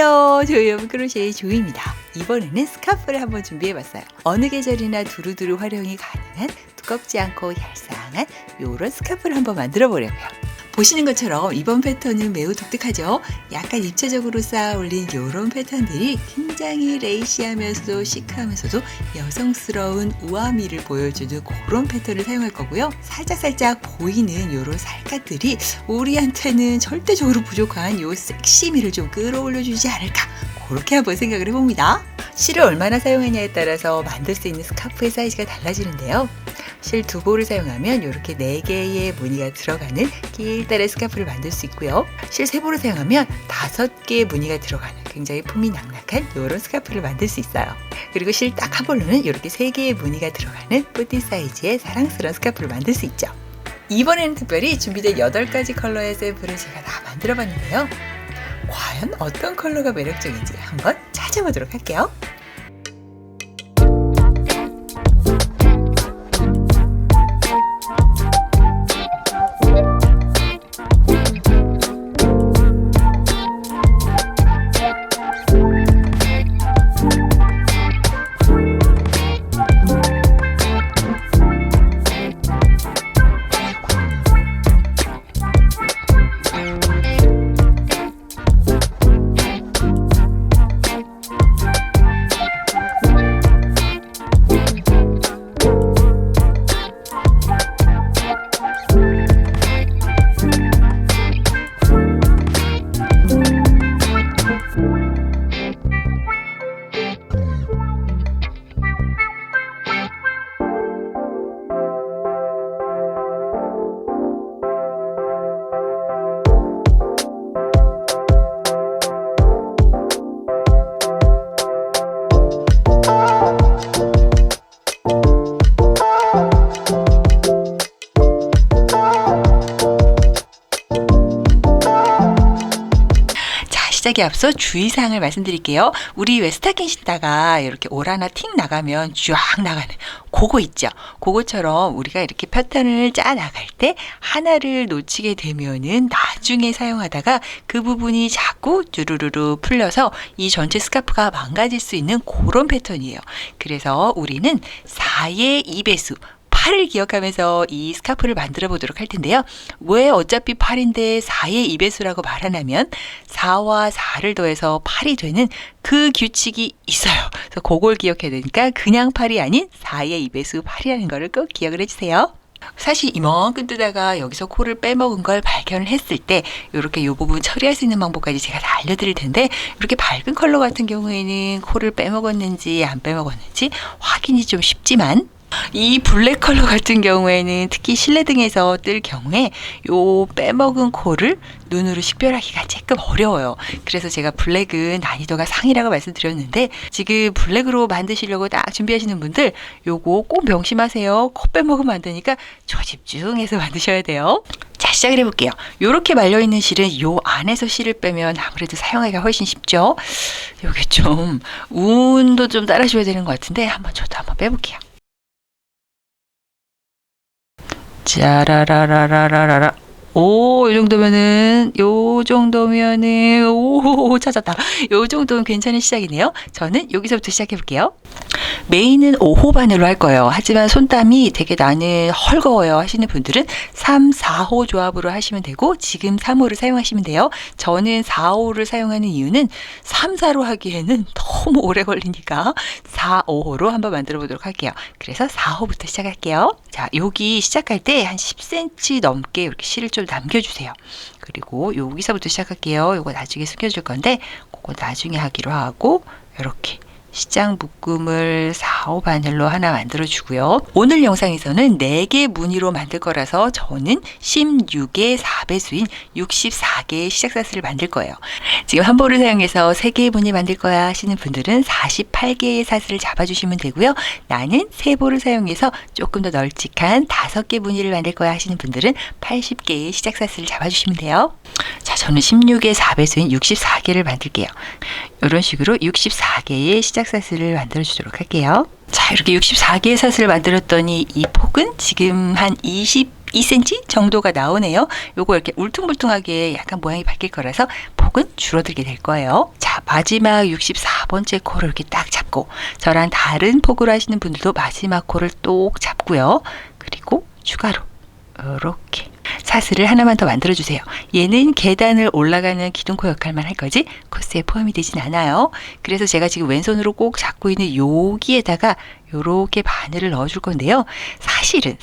안녕하세요. 조이여분 크로셰의 조이입니다. 이번에는 스카프를 한번 준비해봤어요. 어느 계절이나 두루두루 활용이 가능한 두껍지 않고 얄쌍한 이런 스카프를 한번 만들어 보려고요. 보시는 것처럼 이번 패턴은 매우 독특하죠. 약간 입체적으로 쌓아 올린 이런 패턴들이 굉장히 레이시하면서도 시크하면서도 여성스러운 우아미를 보여주는 그런 패턴을 사용할 거고요. 살짝살짝 보이는 이런 살갗들이 우리한테는 절대적으로 부족한 이 섹시미를 좀 끌어올려주지 않을까, 그렇게 한번 생각을 해봅니다. 실을 얼마나 사용하냐에 따라서 만들 수 있는 스카프의 사이즈가 달라지는데요. 실 2볼을 사용하면 이렇게 4개의 무늬가 들어가는 길다란 스카프를 만들 수 있고요. 실 3볼을 사용하면 5개의 무늬가 들어가는 굉장히 품이 낙낙한 이런 스카프를 만들 수 있어요. 그리고 실 딱 한 볼로는 이렇게 3개의 무늬가 들어가는 뿌띠 사이즈의 사랑스러운 스카프를 만들 수 있죠. 이번에는 특별히 준비된 8가지 컬러의 샘플을 제가 다 만들어 봤는데요. 과연 어떤 컬러가 매력적인지 한번 찾아보도록 할게요. 시작에 앞서 주의사항을 말씀드릴게요. 우리 왜 스타킹 신다가 이렇게 올 하나 틱 나가면 쫙 나가는 그거 있죠. 그거처럼 우리가 이렇게 패턴을 짜 나갈 때 하나를 놓치게 되면은 나중에 사용하다가 그 부분이 자꾸 쭈루루루 풀려서 이 전체 스카프가 망가질 수 있는 그런 패턴이에요. 그래서 우리는 4의 2배수 8을 기억하면서 이 스카프를 만들어 보도록 할 텐데요. 왜 어차피 8인데 4의 2배수라고 말하냐면 4와 4를 더해서 8이 되는 그 규칙이 있어요. 그래서 그걸 기억해야 되니까 그냥 8이 아닌 4의 2배수 8이라는 거를 꼭 기억을 해주세요. 사실 이만큼 뜨다가 여기서 코를 빼먹은 걸 발견을 했을 때 이렇게 이 부분 처리할 수 있는 방법까지 제가 다 알려드릴 텐데, 이렇게 밝은 컬러 같은 경우에는 코를 빼먹었는지 안 빼먹었는지 확인이 좀 쉽지만 이 블랙 컬러 같은 경우에는 특히 실내 등에서 뜰 경우에 요 빼먹은 코를 눈으로 식별하기가 조금 어려워요. 그래서 제가 블랙은 난이도가 상이라고 말씀드렸는데, 지금 블랙으로 만드시려고 딱 준비하시는 분들 요거 꼭 명심하세요. 코 빼먹으면 안 되니까 초집중해서 만드셔야 돼요. 자, 시작을 해볼게요. 요렇게 말려있는 실은 요 안에서 실을 빼면 아무래도 사용하기가 훨씬 쉽죠. 요게 좀 운도 좀 따라줘야 되는 것 같은데 저도 한번 빼볼게요. 짜라라라라라라. 오, 요 정도면은, 찾았다. 요 정도면 괜찮은 시작이네요. 저는 여기서부터 시작해 볼게요. 메인은 5호 바늘로 할 거예요. 하지만 손땀이 되게 나는 헐거워요 하시는 분들은 3, 4호 조합으로 하시면 되고, 지금 3호를 사용하시면 돼요. 저는 4호를 사용하는 이유는 3, 4로 하기에는 너무 오래 걸리니까 4, 5호로 한번 만들어 보도록 할게요. 그래서 4호부터 시작할게요. 자, 여기 시작할 때 한 10cm 넘게 이렇게 실을 좀 남겨주세요. 그리고 여기서부터 시작할게요. 요거 나중에 숨겨줄 건데 그거 나중에 하기로 하고, 이렇게 시장 묶음을 4호 바늘로 하나 만들어 주고요. 오늘 영상에서는 4개 무늬로 만들 거라서 저는 16의 4배수인 64개의 시작사슬을 만들 거예요. 지금 한 볼을 사용해서 3개의 무늬 만들 거야 하시는 분들은 48개의 사슬을 잡아주시면 되고요. 나는 3볼을 사용해서 조금 더 널찍한 5개 무늬를 만들 거야 하시는 분들은 80개의 시작사슬을 잡아주시면 돼요. 자, 저는 16의 4배수인 64개를 만들게요. 이런 식으로 64개의 시작사슬을 만들어 주도록 할게요. 자, 이렇게 64개의 사슬을 만들었더니 이 폭은 지금 한 20 2cm 정도가 나오네요. 요거 이렇게 울퉁불퉁하게 약간 모양이 바뀔 거라서 폭은 줄어들게 될 거예요. 자, 마지막 64번째 코를 이렇게 딱 잡고, 저랑 다른 폭으로 하시는 분들도 마지막 코를 똑 잡고요. 그리고 추가로 이렇게 사슬을 하나만 더 만들어 주세요. 얘는 계단을 올라가는 기둥코 역할만 할 거지 코스에 포함이 되진 않아요. 그래서 제가 지금 왼손으로 꼭 잡고 있는 여기에다가 요렇게 바늘을 넣어 줄 건데요. 사실은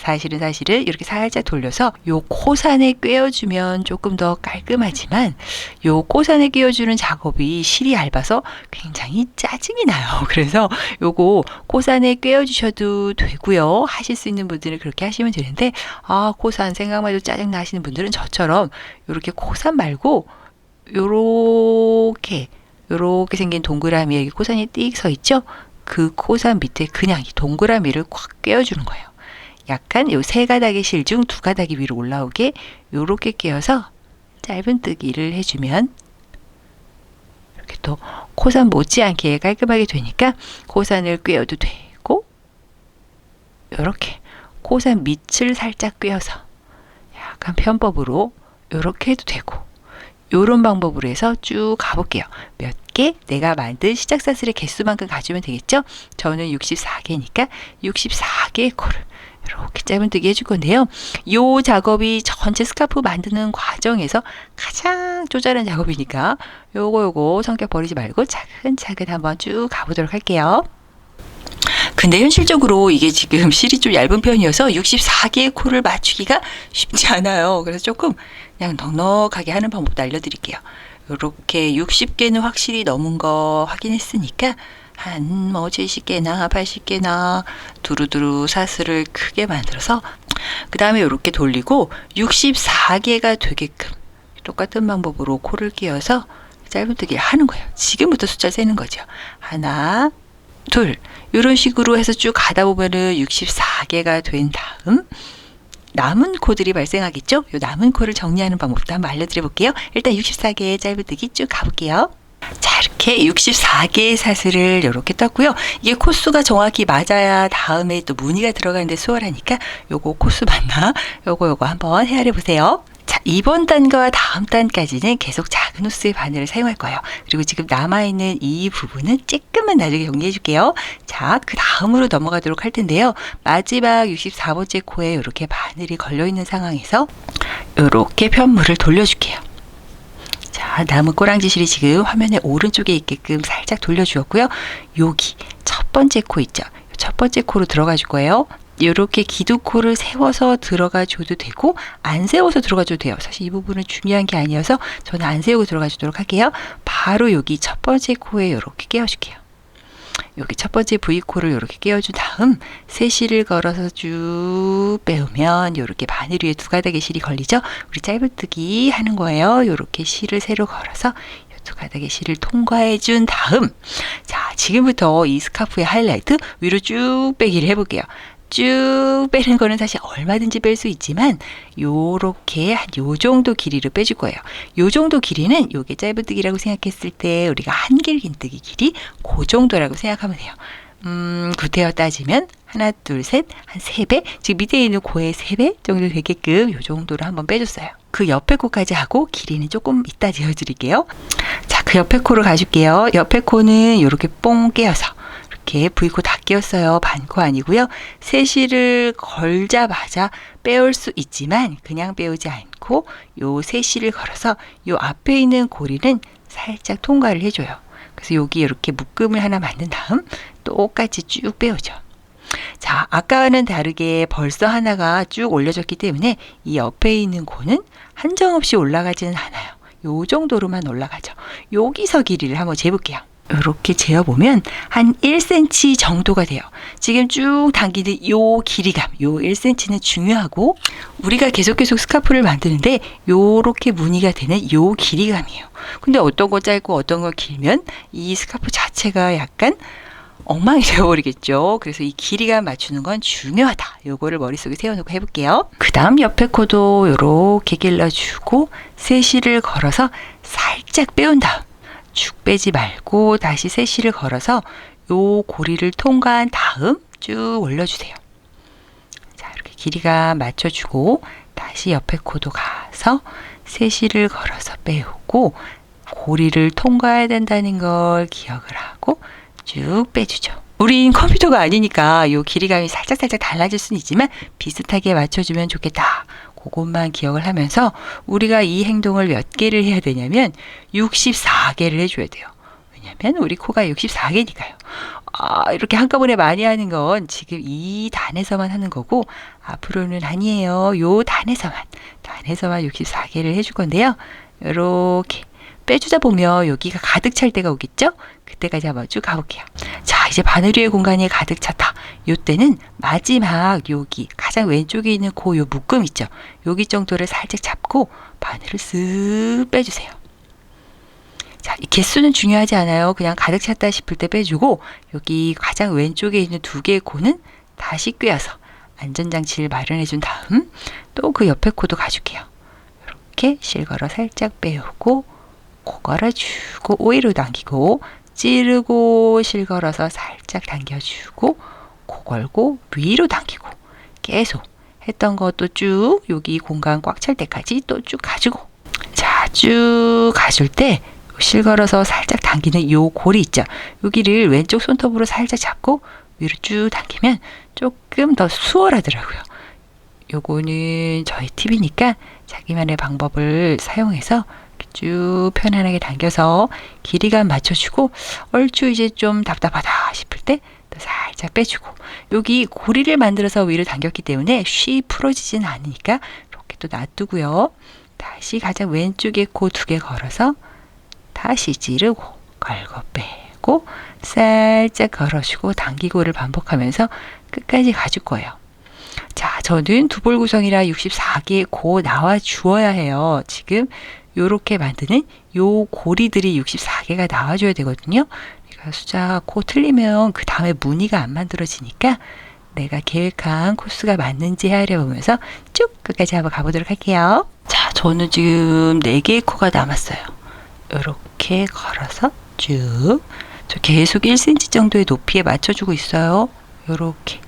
이렇게 살짝 돌려서 요 코산에 꿰어주면 조금 더 깔끔하지만, 요 코산에 꿰어주는 작업이 실이 얇아서 굉장히 짜증이 나요. 그래서 요거 코산에 꿰어주셔도 되고요. 하실 수 있는 분들은 그렇게 하시면 되는데, 코산 생각만 해도 짜증 나시는 분들은 저처럼 요렇게 코산 말고 요렇게 생긴 동그라미, 여기 코산이 띡 서 있죠? 그 코산 밑에 그냥 이 동그라미를 꽉 꿰어주는 거예요. 약간 요 세 가닥의 실 중 두 가닥이 위로 올라오게 요렇게 꿰어서 짧은뜨기를 해주면 이렇게 또 코산 못지않게 깔끔하게 되니까 코산을 꿰어도 되고, 요렇게 코산 밑을 살짝 꿰어서 약간 편법으로 요렇게 해도 되고, 요런 방법으로 해서 쭉 가볼게요. 몇 개 내가 만든 시작사슬의 개수만큼 가주면 되겠죠? 저는 64개니까 64개의 코를 이렇게 짧은뜨기 해줄 건데요. 요 작업이 전체 스카프 만드는 과정에서 가장 쪼잘한 작업이니까 요거 성격 버리지 말고 차근차근 한번 쭉 가보도록 할게요. 근데 현실적으로 이게 지금 실이 좀 얇은 편이어서 64개의 코를 맞추기가 쉽지 않아요. 그래서 조금 그냥 넉넉하게 하는 방법도 알려드릴게요. 이렇게 60개는 확실히 넘은 거 확인했으니까 한 70개나 80개나 두루두루 사슬을 크게 만들어서 그 다음에 이렇게 돌리고 64개가 되게끔 똑같은 방법으로 코를 끼워서 짧은뜨기를 하는 거예요. 지금부터 숫자 세는 거죠. 하나, 둘, 이런 식으로 해서 쭉 가다 보면은 64개가 된 다음 남은 코들이 발생하겠죠? 요 남은 코를 정리하는 방법도 한번 알려드려 볼게요. 일단 64개의 짧은뜨기 쭉 가볼게요. 자, 이렇게 64개의 사슬을 이렇게 떴고요. 이게 코수가 정확히 맞아야 다음에 또 무늬가 들어가는데 수월하니까 요거 코수 맞나? 요거 한번 헤아려 보세요. 자, 이번 단과 다음 단까지는 계속 작은 호스의 바늘을 사용할 거예요. 그리고 지금 남아있는 이 부분은 조금만 나중에 정리해 줄게요. 자, 그 다음으로 넘어가도록 할 텐데요. 마지막 64번째 코에 이렇게 바늘이 걸려있는 상황에서 이렇게 편물을 돌려줄게요. 자, 남은 꼬랑지실이 지금 화면의 오른쪽에 있게끔 살짝 돌려주었고요. 여기 첫 번째 코 있죠? 첫 번째 코로 들어가 줄 거예요. 이렇게 기둥코를 세워서 들어가 줘도 되고 안 세워서 들어가 줘도 돼요. 사실 이 부분은 중요한 게 아니어서 저는 안 세우고 들어가 주도록 할게요. 바로 여기 첫 번째 코에 이렇게 끼워줄게요. 여기 첫 번째 V코를 이렇게 끼워준 다음 세 실을 걸어서 쭉 빼오면 이렇게 바늘 위에 두 가닥의 실이 걸리죠. 우리 짧은뜨기 하는 거예요. 이렇게 실을 세로 걸어서 두 가닥의 실을 통과해 준 다음, 자, 지금부터 이 스카프의 하이라이트 위로 쭉 빼기를 해볼게요. 쭉 빼는 거는 사실 얼마든지 뺄 수 있지만 요렇게 한 요 정도 길이로 빼줄 거예요. 요 정도 길이는 요게 짧은뜨기라고 생각했을 때 우리가 한길긴뜨기 길이 그 정도라고 생각하면 돼요. 구태여 따지면 하나, 둘, 셋, 한 3배? 지금 밑에 있는 코의 3배 정도 되게끔 요 정도로 한번 빼줬어요. 그 옆에 코까지 하고 길이는 조금 이따 재어드릴게요. 자, 그 옆에 코를 가줄게요. 옆에 코는 이렇게 뽕 깨어서 이렇게 V코 다 끼웠어요. 반코 아니고요. 세 실을 걸자마자 빼올 수 있지만 그냥 빼오지 않고 요 세 실을 걸어서 요 앞에 있는 고리는 살짝 통과를 해줘요. 그래서 여기 이렇게 묶음을 하나 만든 다음 똑같이 쭉 빼오죠. 자, 아까와는 다르게 벌써 하나가 쭉 올려졌기 때문에 이 옆에 있는 코는 한정없이 올라가지는 않아요. 요 정도로만 올라가죠. 여기서 길이를 한번 재볼게요. 이렇게 재어보면 한 1cm 정도가 돼요. 지금 쭉 당기는 요 길이감, 요 1cm는 중요하고 우리가 계속 스카프를 만드는데 요렇게 무늬가 되는 요 길이감이에요. 근데 어떤 거 짧고 어떤 거 길면 이 스카프 자체가 약간 엉망이 되어버리겠죠. 그래서 이 길이감 맞추는 건 중요하다. 요거를 머릿속에 세워놓고 해볼게요. 그 다음 옆에 코도 요렇게 길러주고 세 실을 걸어서 살짝 빼온 다음 쭉 빼지 말고 다시 세 실을 걸어서 요 고리를 통과한 다음 쭉 올려주세요. 자, 이렇게 길이가 맞춰주고 다시 옆에 코도 가서 세시를 걸어서 빼오고 고리를 통과해야 된다는 걸 기억을 하고 쭉 빼주죠. 우린 컴퓨터가 아니니까 요 길이감이 살짝살짝 달라질 수는 있지만 비슷하게 맞춰주면 좋겠다. 그것만 기억을 하면서 우리가 이 행동을 몇 개를 해야 되냐면 64개를 해줘야 돼요. 왜냐면 우리 코가 64개니까요. 이렇게 한꺼번에 많이 하는 건 지금 이 단에서만 하는 거고 앞으로는 아니에요. 요 단에서만 64개를 해줄 건데요. 이렇게 빼주다 보면 여기가 가득 찰 때가 오겠죠? 그때까지 한번 쭉 가볼게요. 자, 이제 바늘 위의 공간이 가득 찼다. 요때는 마지막 여기 가장 왼쪽에 있는 요 묶음 있죠? 여기 정도를 살짝 잡고 바늘을 쓱 빼주세요. 자, 이 개수는 중요하지 않아요. 그냥 가득 찼다 싶을 때 빼주고 여기 가장 왼쪽에 있는 2개의 코는 다시 꿰어서 안전장치를 마련해 준 다음 또 그 옆에 코도 가줄게요. 이렇게 실걸어 살짝 빼오고 코 걸어주고 오이로 당기고 찌르고 실걸어서 살짝 당겨주고 코 걸고 위로 당기고 계속 했던 것도 쭉 여기 공간 꽉 찰 때까지 또 쭉 가지고 자, 쭉 가줄 때 실걸어서 살짝 당기는 요 고리 있죠. 여기를 왼쪽 손톱으로 살짝 잡고 위로 쭉 당기면 조금 더 수월하더라고요. 요거는 저희 팁이니까 자기만의 방법을 사용해서 쭉 편안하게 당겨서 길이감 맞춰주고 얼추 이제 좀 답답하다 싶을 때 또 살짝 빼주고 여기 고리를 만들어서 위로 당겼기 때문에 쉬 풀어지진 않으니까 이렇게 또 놔두고요. 다시 가장 왼쪽에 코 2개 걸어서 다시 찌르고 걸고 빼고 살짝 걸어주고 당기고를 반복하면서 끝까지 가줄 거예요. 자, 저는 두볼 구성이라 64개 고 나와 주어야 해요. 지금 요렇게 만드는 요 고리들이 64개가 나와줘야 되거든요. 그러니까 숫자 코 틀리면 그 다음에 무늬가 안 만들어지니까 내가 계획한 코스가 맞는지 헤아려보면서 쭉 끝까지 한번 가보도록 할게요. 자, 저는 지금 4개의 코가 남았어요. 이렇게 걸어서 쭉 저 계속 1cm 정도의 높이에 맞춰주고 있어요. 이렇게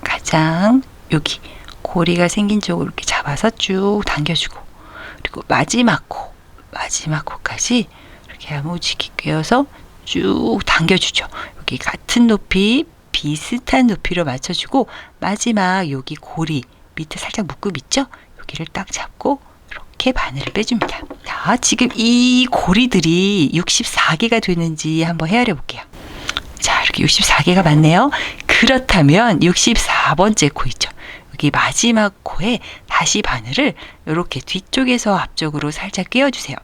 가장 여기 고리가 생긴 쪽으로 이렇게 잡아서 쭉 당겨주고 그리고 마지막 코까지 이렇게 야무지게 꿰어서 쭉 당겨주죠. 여기 같은 높이 비슷한 높이로 맞춰주고 마지막 여기 고리 밑에 살짝 묶음 있죠? 여기를 딱 잡고 이렇게 바늘을 빼줍니다. 자, 지금 이 고리들이 64개가 되는지 한번 헤아려 볼게요. 자, 이렇게 64개가 맞네요. 그렇다면 64번째 코 있죠. 여기 마지막 코에 다시 바늘을 이렇게 뒤쪽에서 앞쪽으로 살짝 꿰어주세요.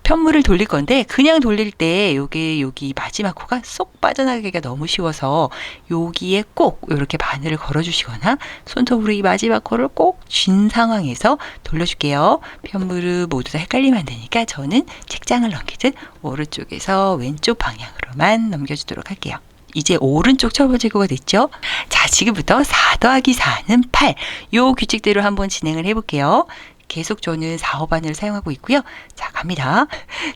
편물을 돌릴 건데 그냥 돌릴 때 여기 마지막 코가 쏙 빠져나가기가 너무 쉬워서 여기에 꼭 이렇게 바늘을 걸어주시거나 손톱으로 이 마지막 코를 꼭 쥔 상황에서 돌려줄게요. 편물을 모두 다 헷갈리면 안 되니까 저는 책장을 넘기듯 오른쪽에서 왼쪽 방향으로만 넘겨주도록 할게요. 이제 오른쪽 첫 번째 코가 됐죠? 자, 지금부터 4 더하기 4는 8. 요 규칙대로 한번 진행을 해볼게요. 계속 저는 4, 5바늘을 사용하고 있고요. 자, 갑니다.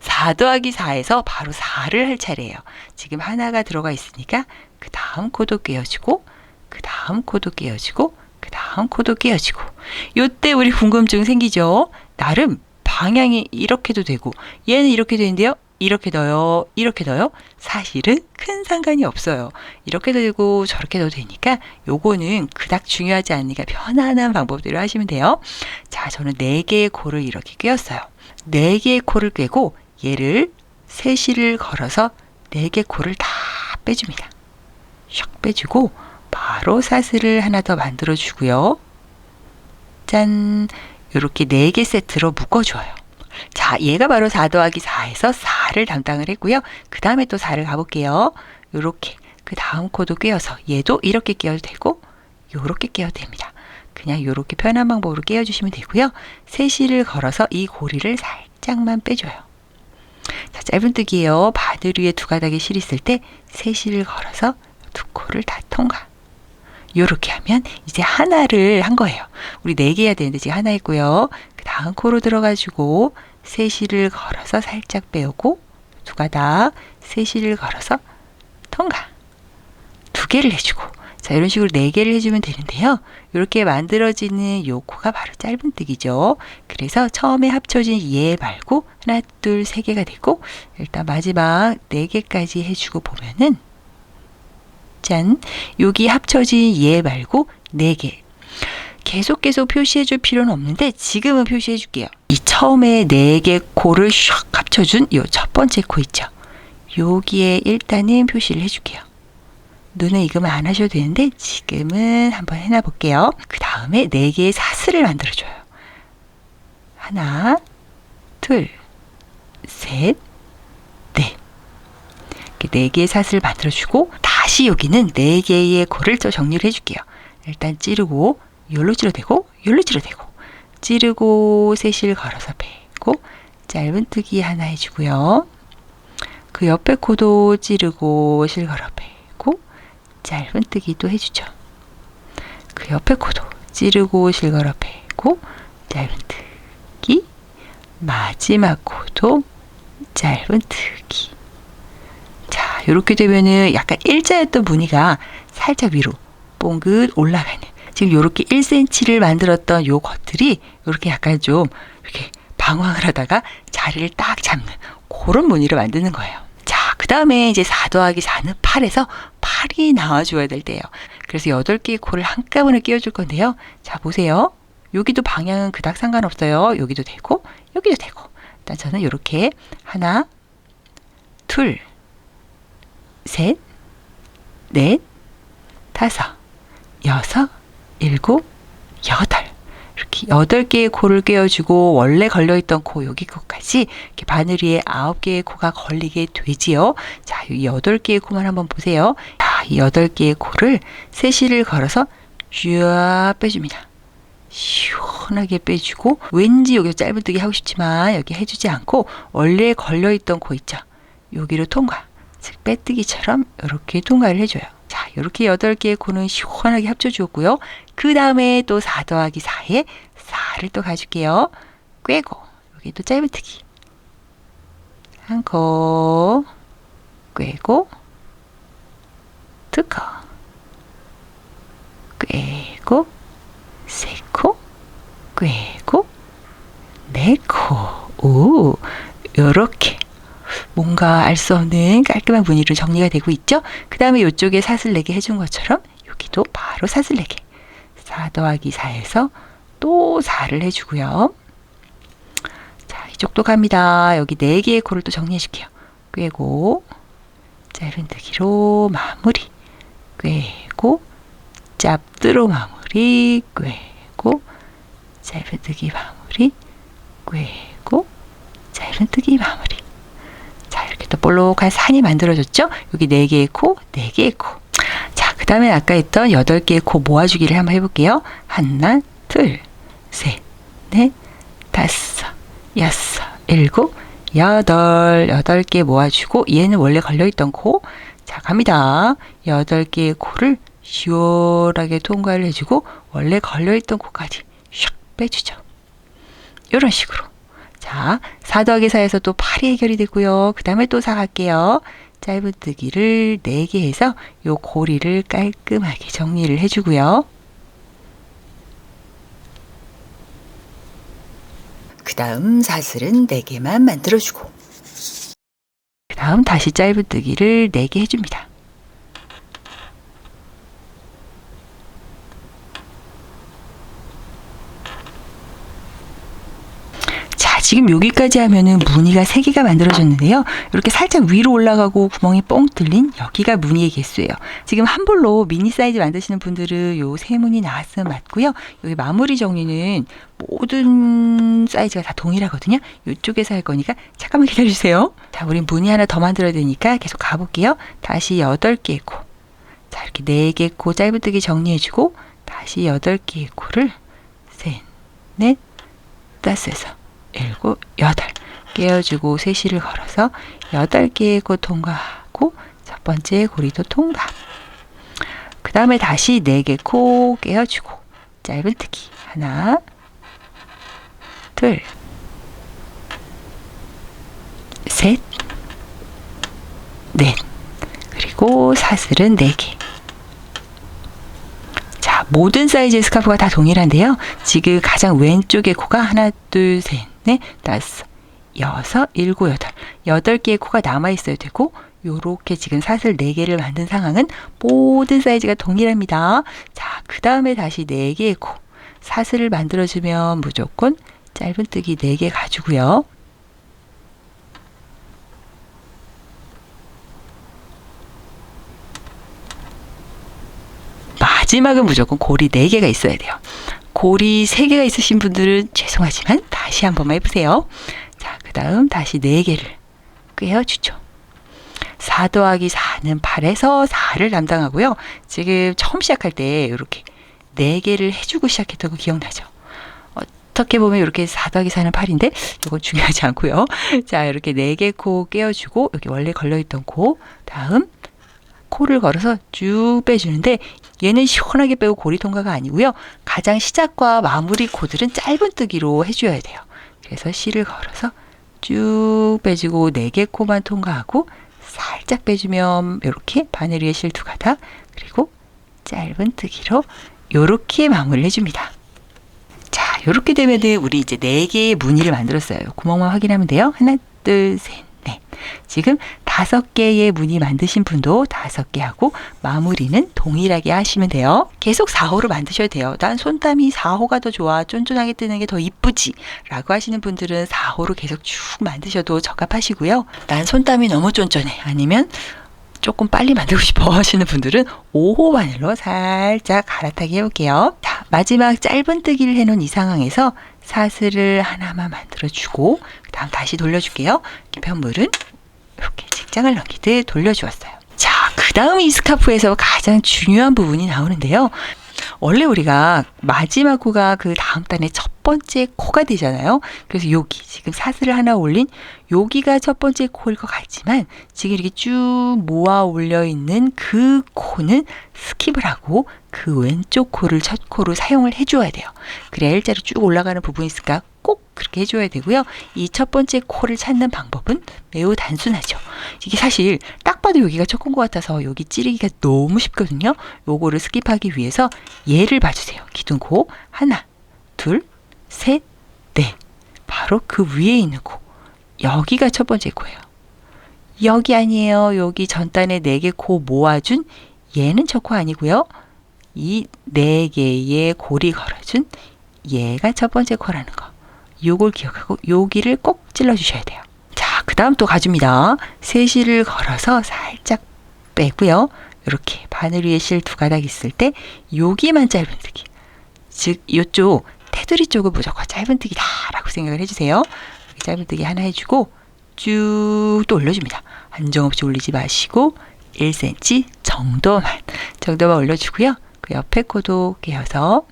4 더하기 4에서 바로 4를 할 차례예요. 지금 하나가 들어가 있으니까 그 다음 코도 꿰어주고 그 다음 코도 꿰어주고 그 다음 코도 꿰어주고 요때 우리 궁금증 생기죠? 나름 방향이 이렇게도 되고 얘는 이렇게 되는데요. 이렇게 넣어요. 이렇게 넣어요. 사실은 큰 상관이 없어요. 이렇게도 되고 저렇게도 되니까 요거는 그닥 중요하지 않으니까 편안한 방법대로 하시면 돼요. 자, 저는 4개의 코를 이렇게 꿰었어요. 4개의 코를 꿰고 얘를 세시를 걸어서 4개 코를 다 빼줍니다. 샥 빼주고 바로 사슬을 하나 더 만들어 주고요. 짠! 이렇게 4개 세트로 묶어줘요. 자, 얘가 바로 4 더하기 4에서 4를 담당을 했고요. 그 다음에 또 4를 가볼게요. 요렇게 그 다음 코도 꿰어서 얘도 이렇게 꿰어도 되고 요렇게 꿰어도 됩니다. 그냥 요렇게 편한 방법으로 꿰어주시면 되고요. 세시를 걸어서 이 고리를 살짝만 빼줘요. 자, 짧은뜨기예요. 바늘 위에 2가닥의 실이 있을 때 세시를 걸어서 2코를 다 통과. 요렇게 하면 이제 하나를 한 거예요. 우리 4개 해야 되는데 지금 하나 했고요. 그 다음 코로 들어가지고 세시를 걸어서 살짝 빼오고 2가닥 세시를 걸어서 통과. 2개를 해주고 자, 이런 식으로 4개를 해주면 되는데요. 이렇게 만들어지는 요 코가 바로 짧은뜨기죠. 그래서 처음에 합쳐진 얘 말고 하나, 둘, 3개가 되고 일단 마지막 4개까지 해주고 보면은 짠! 여기 합쳐진 얘 말고 4개. 계속 표시해줄 필요는 없는데 지금은 표시해줄게요. 이 처음에 4개 코를 샥 합쳐준 요 첫 번째 코 있죠. 여기에 일단은 표시를 해줄게요. 눈에 익으면 안 하셔도 되는데 지금은 한번 해놔 볼게요. 그 다음에 4개의 사슬을 만들어줘요. 하나, 둘, 셋, 넷. 이렇게 4개의 사슬을 만들어주고 다시 여기는 4개의 코를 또 정리를 해줄게요. 일단 찌르고 요로 찌르대고 요로 찌르대고 찌르고 세실 걸어서 빼고 짧은뜨기 하나 해주고요. 그 옆에 코도 찌르고 실 걸어 빼고 짧은뜨기 또 해주죠. 그 옆에 코도 찌르고 실 걸어 빼고 짧은뜨기 마지막 코도 짧은뜨기. 자, 이렇게 되면은 약간 일자였던 무늬가 살짝 위로 뽕긋 올라가는, 지금 이렇게 1cm를 만들었던 요 것들이 이렇게 약간 좀 이렇게 방황을 하다가 자리를 딱 잡는 그런 무늬를 만드는 거예요. 자, 그 다음에 이제 4 더하기 4는 8에서 8이 나와줘야 될 때예요. 그래서 8개의 코를 한꺼번에 끼워줄 건데요. 자, 보세요. 여기도 방향은 그닥 상관없어요. 여기도 되고 여기도 되고. 일단 저는 이렇게 하나, 둘, 셋, 넷, 다섯, 여섯, 일곱, 여덟. 이렇게 8개의 코를 꿰어주고 원래 걸려있던 코 여기 코까지 이렇게 바늘 위에 9개의 코가 걸리게 되지요. 자, 이 8개의 코만 한번 보세요. 자, 이 8개의 코를 세실을 걸어서 쫙 빼줍니다. 시원하게 빼주고, 왠지 여기서 짧은뜨기 하고 싶지만 여기 해주지 않고 원래 걸려있던 코 있죠. 여기로 통과, 즉 빼뜨기처럼 이렇게 통과를 해줘요. 자, 이렇게 8개의 코는 시원하게 합쳐주었고요. 그 다음에 또 4 더하기 4에 4를 또 가줄게요. 꿰고 여기 또 짧은뜨기 한 코 꿰고 두 코 꿰고 세 코 꿰고 네 코. 오, 요렇게 뭔가 알 수 없는 깔끔한 무늬로 정리가 되고 있죠. 그 다음에 이쪽에 사슬 4개 해준 것처럼 여기도 바로 사슬 4개 4 더하기 4에서 또 4를 해주고요. 자, 이쪽도 갑니다. 여기 4개의 코를 또 정리해 줄게요. 꿰고 짧은뜨기로 마무리, 꿰고 짭뜨로 마무리, 꿰고 짧은뜨기 마무리, 꿰고 짧은뜨기 마무리. 자, 이렇게 또 볼록한 산이 만들어졌죠? 여기 4개의 코, 4개의 코. 자, 그 다음에 아까 했던 8개의 코 모아주기를 한번 해볼게요. 하나, 둘, 셋, 넷, 다섯, 여섯, 일곱, 여덟. 8개 모아주고, 얘는 원래 걸려있던 코. 자, 갑니다. 8개의 코를 시원하게 통과를 해주고, 원래 걸려있던 코까지 샥 빼주죠. 이런 식으로. 자, 4 더하기 4에서 또 8이 해결이 되고요. 그 다음에 또 4 갈게요. 짧은뜨기를 4개 해서 요 고리를 깔끔하게 정리를 해주고요. 그 다음 사슬은 4개만 만들어주고, 그 다음 다시 짧은뜨기를 4개 해줍니다. 지금 여기까지 하면은 무늬가 3개가 만들어졌는데요. 이렇게 살짝 위로 올라가고 구멍이 뻥 뚫린 여기가 무늬의 개수예요. 지금 한 볼로 미니 사이즈 만드시는 분들은 요 3무늬 나왔으면 맞고요. 여기 마무리 정리는 모든 사이즈가 다 동일하거든요. 이쪽에서 할 거니까 잠깐만 기다려주세요. 자, 우린 무늬 하나 더 만들어야 되니까 계속 가볼게요. 다시 8개의 코. 자, 이렇게 4개 코 짧은뜨기 정리해주고 다시 8개의 코를 셋, 넷, 다섯에서 7, 8 깨어주고 세실을 걸어서 8개의 코 통과하고 첫 번째 고리도 통과. 그 다음에 다시 4개 코 깨어주고 짧은뜨기 하나, 둘, 셋, 넷. 그리고 사슬은 4개. 모든 사이즈의 스카프가 다 동일한데요. 지금 가장 왼쪽의 코가 하나, 둘, 셋, 넷, 다섯, 여섯, 일곱, 여덟. 8개의 코가 남아있어야 되고, 요렇게 지금 사슬 4개를 만든 상황은 모든 사이즈가 동일합니다. 자, 그 다음에 다시 4개의 코. 사슬을 만들어주면 무조건 짧은뜨기 4개 가지고요. 마지막은 무조건 고리 4개가 있어야 돼요. 고리 3개가 있으신 분들은 죄송하지만 다시 한 번만 해보세요. 자, 그 다음 다시 4개를 꿰어주죠. 4 더하기 4는 8에서 4를 담당하고요. 지금 처음 시작할 때 이렇게 4개를 해주고 시작했던 거 기억나죠? 어떻게 보면 이렇게 4 더하기 4는 8인데 이건 중요하지 않고요. 자, 이렇게 4개 코 꿰어주고 여기 원래 걸려있던 코, 다음 코를 걸어서 쭉 빼주는데 얘는 시원하게 빼고 고리 통과가 아니고요. 가장 시작과 마무리 코들은 짧은뜨기로 해줘야 돼요. 그래서 실을 걸어서 쭉 빼주고 4개 코만 통과하고 살짝 빼주면 이렇게 바늘 위에 실 2가닥, 그리고 짧은뜨기로 이렇게 마무리를 해줍니다. 자, 이렇게 되면 우리 이제 4개의 무늬를 만들었어요. 구멍만 확인하면 돼요. 하나, 둘, 셋, 넷. 지금 5개의 무늬 만드신 분도 5개 하고 마무리는 동일하게 하시면 돼요. 계속 4호로 만드셔야 돼요. 난 손땀이 4호가 더 좋아, 쫀쫀하게 뜨는 게 더 이쁘지 라고 하시는 분들은 4호로 계속 쭉 만드셔도 적합하시고요. 난 손땀이 너무 쫀쫀해, 아니면 조금 빨리 만들고 싶어 하시는 분들은 5호 바늘로 살짝 갈아타기 해볼게요. 자, 마지막 짧은뜨기를 해놓은 이 상황에서 사슬을 하나만 만들어주고 그 다음 다시 돌려줄게요. 편물은 이렇게 직장을 넘기듯 돌려주었어요. 자, 그 다음 이 스카프에서 가장 중요한 부분이 나오는데요. 원래 우리가 마지막 코가 그 다음 단의 첫 번째 코가 되잖아요. 그래서 여기 지금 사슬을 하나 올린 여기가 첫 번째 코일 것 같지만 지금 이렇게 쭉 모아 올려 있는 그 코는 스킵을 하고 그 왼쪽 코를 첫 코로 사용을 해줘야 돼요. 그래야 일자로 쭉 올라가는 부분이 있으니까 꼭 그렇게 해줘야 되고요. 이 첫 번째 코를 찾는 방법은 매우 단순하죠. 이게 사실 딱 봐도 여기가 첫 코인 것 같아서 여기 찌르기가 너무 쉽거든요. 요거를 스킵하기 위해서 얘를 봐주세요. 기둥코 하나, 둘, 셋, 넷. 바로 그 위에 있는 코. 여기가 첫 번째 코예요. 여기 아니에요. 여기 전단에 4개 코 모아준 얘는 첫 코 아니고요. 이 4개의 고리 걸어준 얘가 첫 번째 코라는 거. 요걸 기억하고 여기를 꼭 찔러주셔야 돼요. 자, 그 다음 또 가줍니다. 세실을 걸어서 살짝 빼고요. 이렇게 바늘 위에 실 2가닥 있을 때 여기만 짧은뜨기. 즉 이쪽 테두리 쪽은 무조건 짧은뜨기다 라고 생각을 해주세요. 짧은뜨기 하나 해주고 쭉 또 올려줍니다. 한정없이 올리지 마시고 1cm 정도만 올려주고요. 그 옆에 코도 꿰어서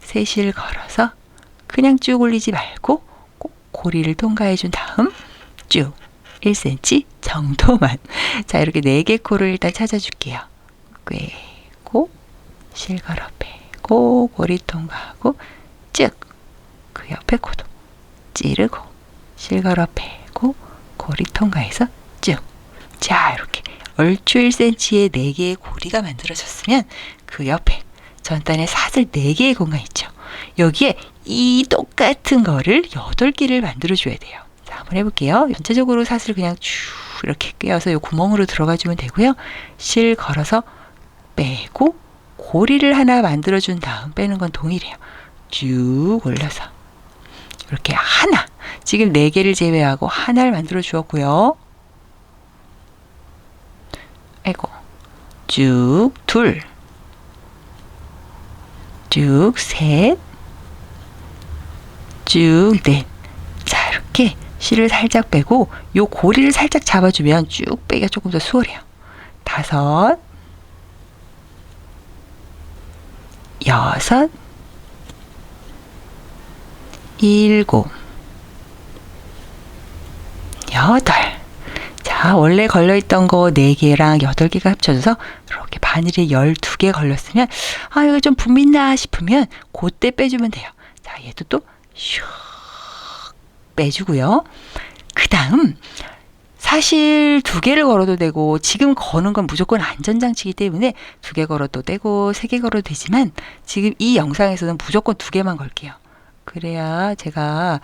세실 걸어서 그냥 쭉 올리지 말고 꼭 고리를 통과해 준 다음 쭉 1cm 정도만. 자, 이렇게 4개 코를 일단 찾아줄게요. 꿰고 실 걸어 빼고 고리 통과하고 쭉 그 옆에 코도 찌르고 실 걸어 빼고 고리 통과해서 쭉. 자, 이렇게 얼추 1cm의 4개의 고리가 만들어졌으면 그 옆에 전단에 사슬 4개의 공간 있죠. 여기에 이 똑같은 거를 8개를 만들어줘야 돼요. 자, 한번 해볼게요. 전체적으로 사슬 그냥 쭉 이렇게 꿰어서 이 구멍으로 들어가주면 되고요. 실 걸어서 빼고 고리를 하나 만들어준 다음 빼는 건 동일해요. 쭉 올려서 이렇게 하나, 지금 4개를 제외하고 하나를 만들어 주었고요. 아이고, 쭉 둘, 쭉 셋, 쭉 넷. 자, 이렇게 실을 살짝 빼고 요 고리를 살짝 잡아주면 쭉 빼기가 조금 더 수월해요. 5, 6, 7, 8. 자, 원래 걸려있던 거 4개랑 8개가 합쳐져서 이렇게 바늘에 12개 걸렸으면 아, 이거 좀 붐빈다 싶으면 그때 빼주면 돼요. 자, 얘도 또 슉 빼주고요. 그 다음 사실 2개를 걸어도 되고 지금 거는 건 무조건 안전장치이기 때문에 2개 걸어도 되고 3개 걸어도 되지만 지금 이 영상에서는 무조건 2개만 걸게요. 그래야 제가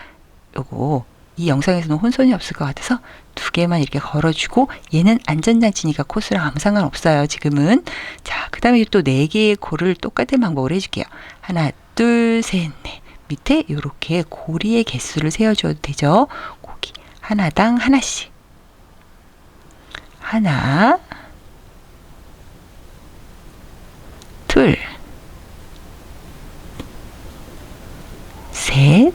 요거 이 영상에서는 혼선이 없을 것 같아서 2개만 이렇게 걸어주고 얘는 안전장치니까 코스랑 아무 상관없어요. 지금은. 자, 그 다음에 또 4개의 코를 똑같은 방법으로 해줄게요. 하나, 둘, 셋, 넷. 밑에 이렇게 고리의 개수를 세워줘도 되죠. 고기 하나당 하나씩. 하나, 둘, 셋,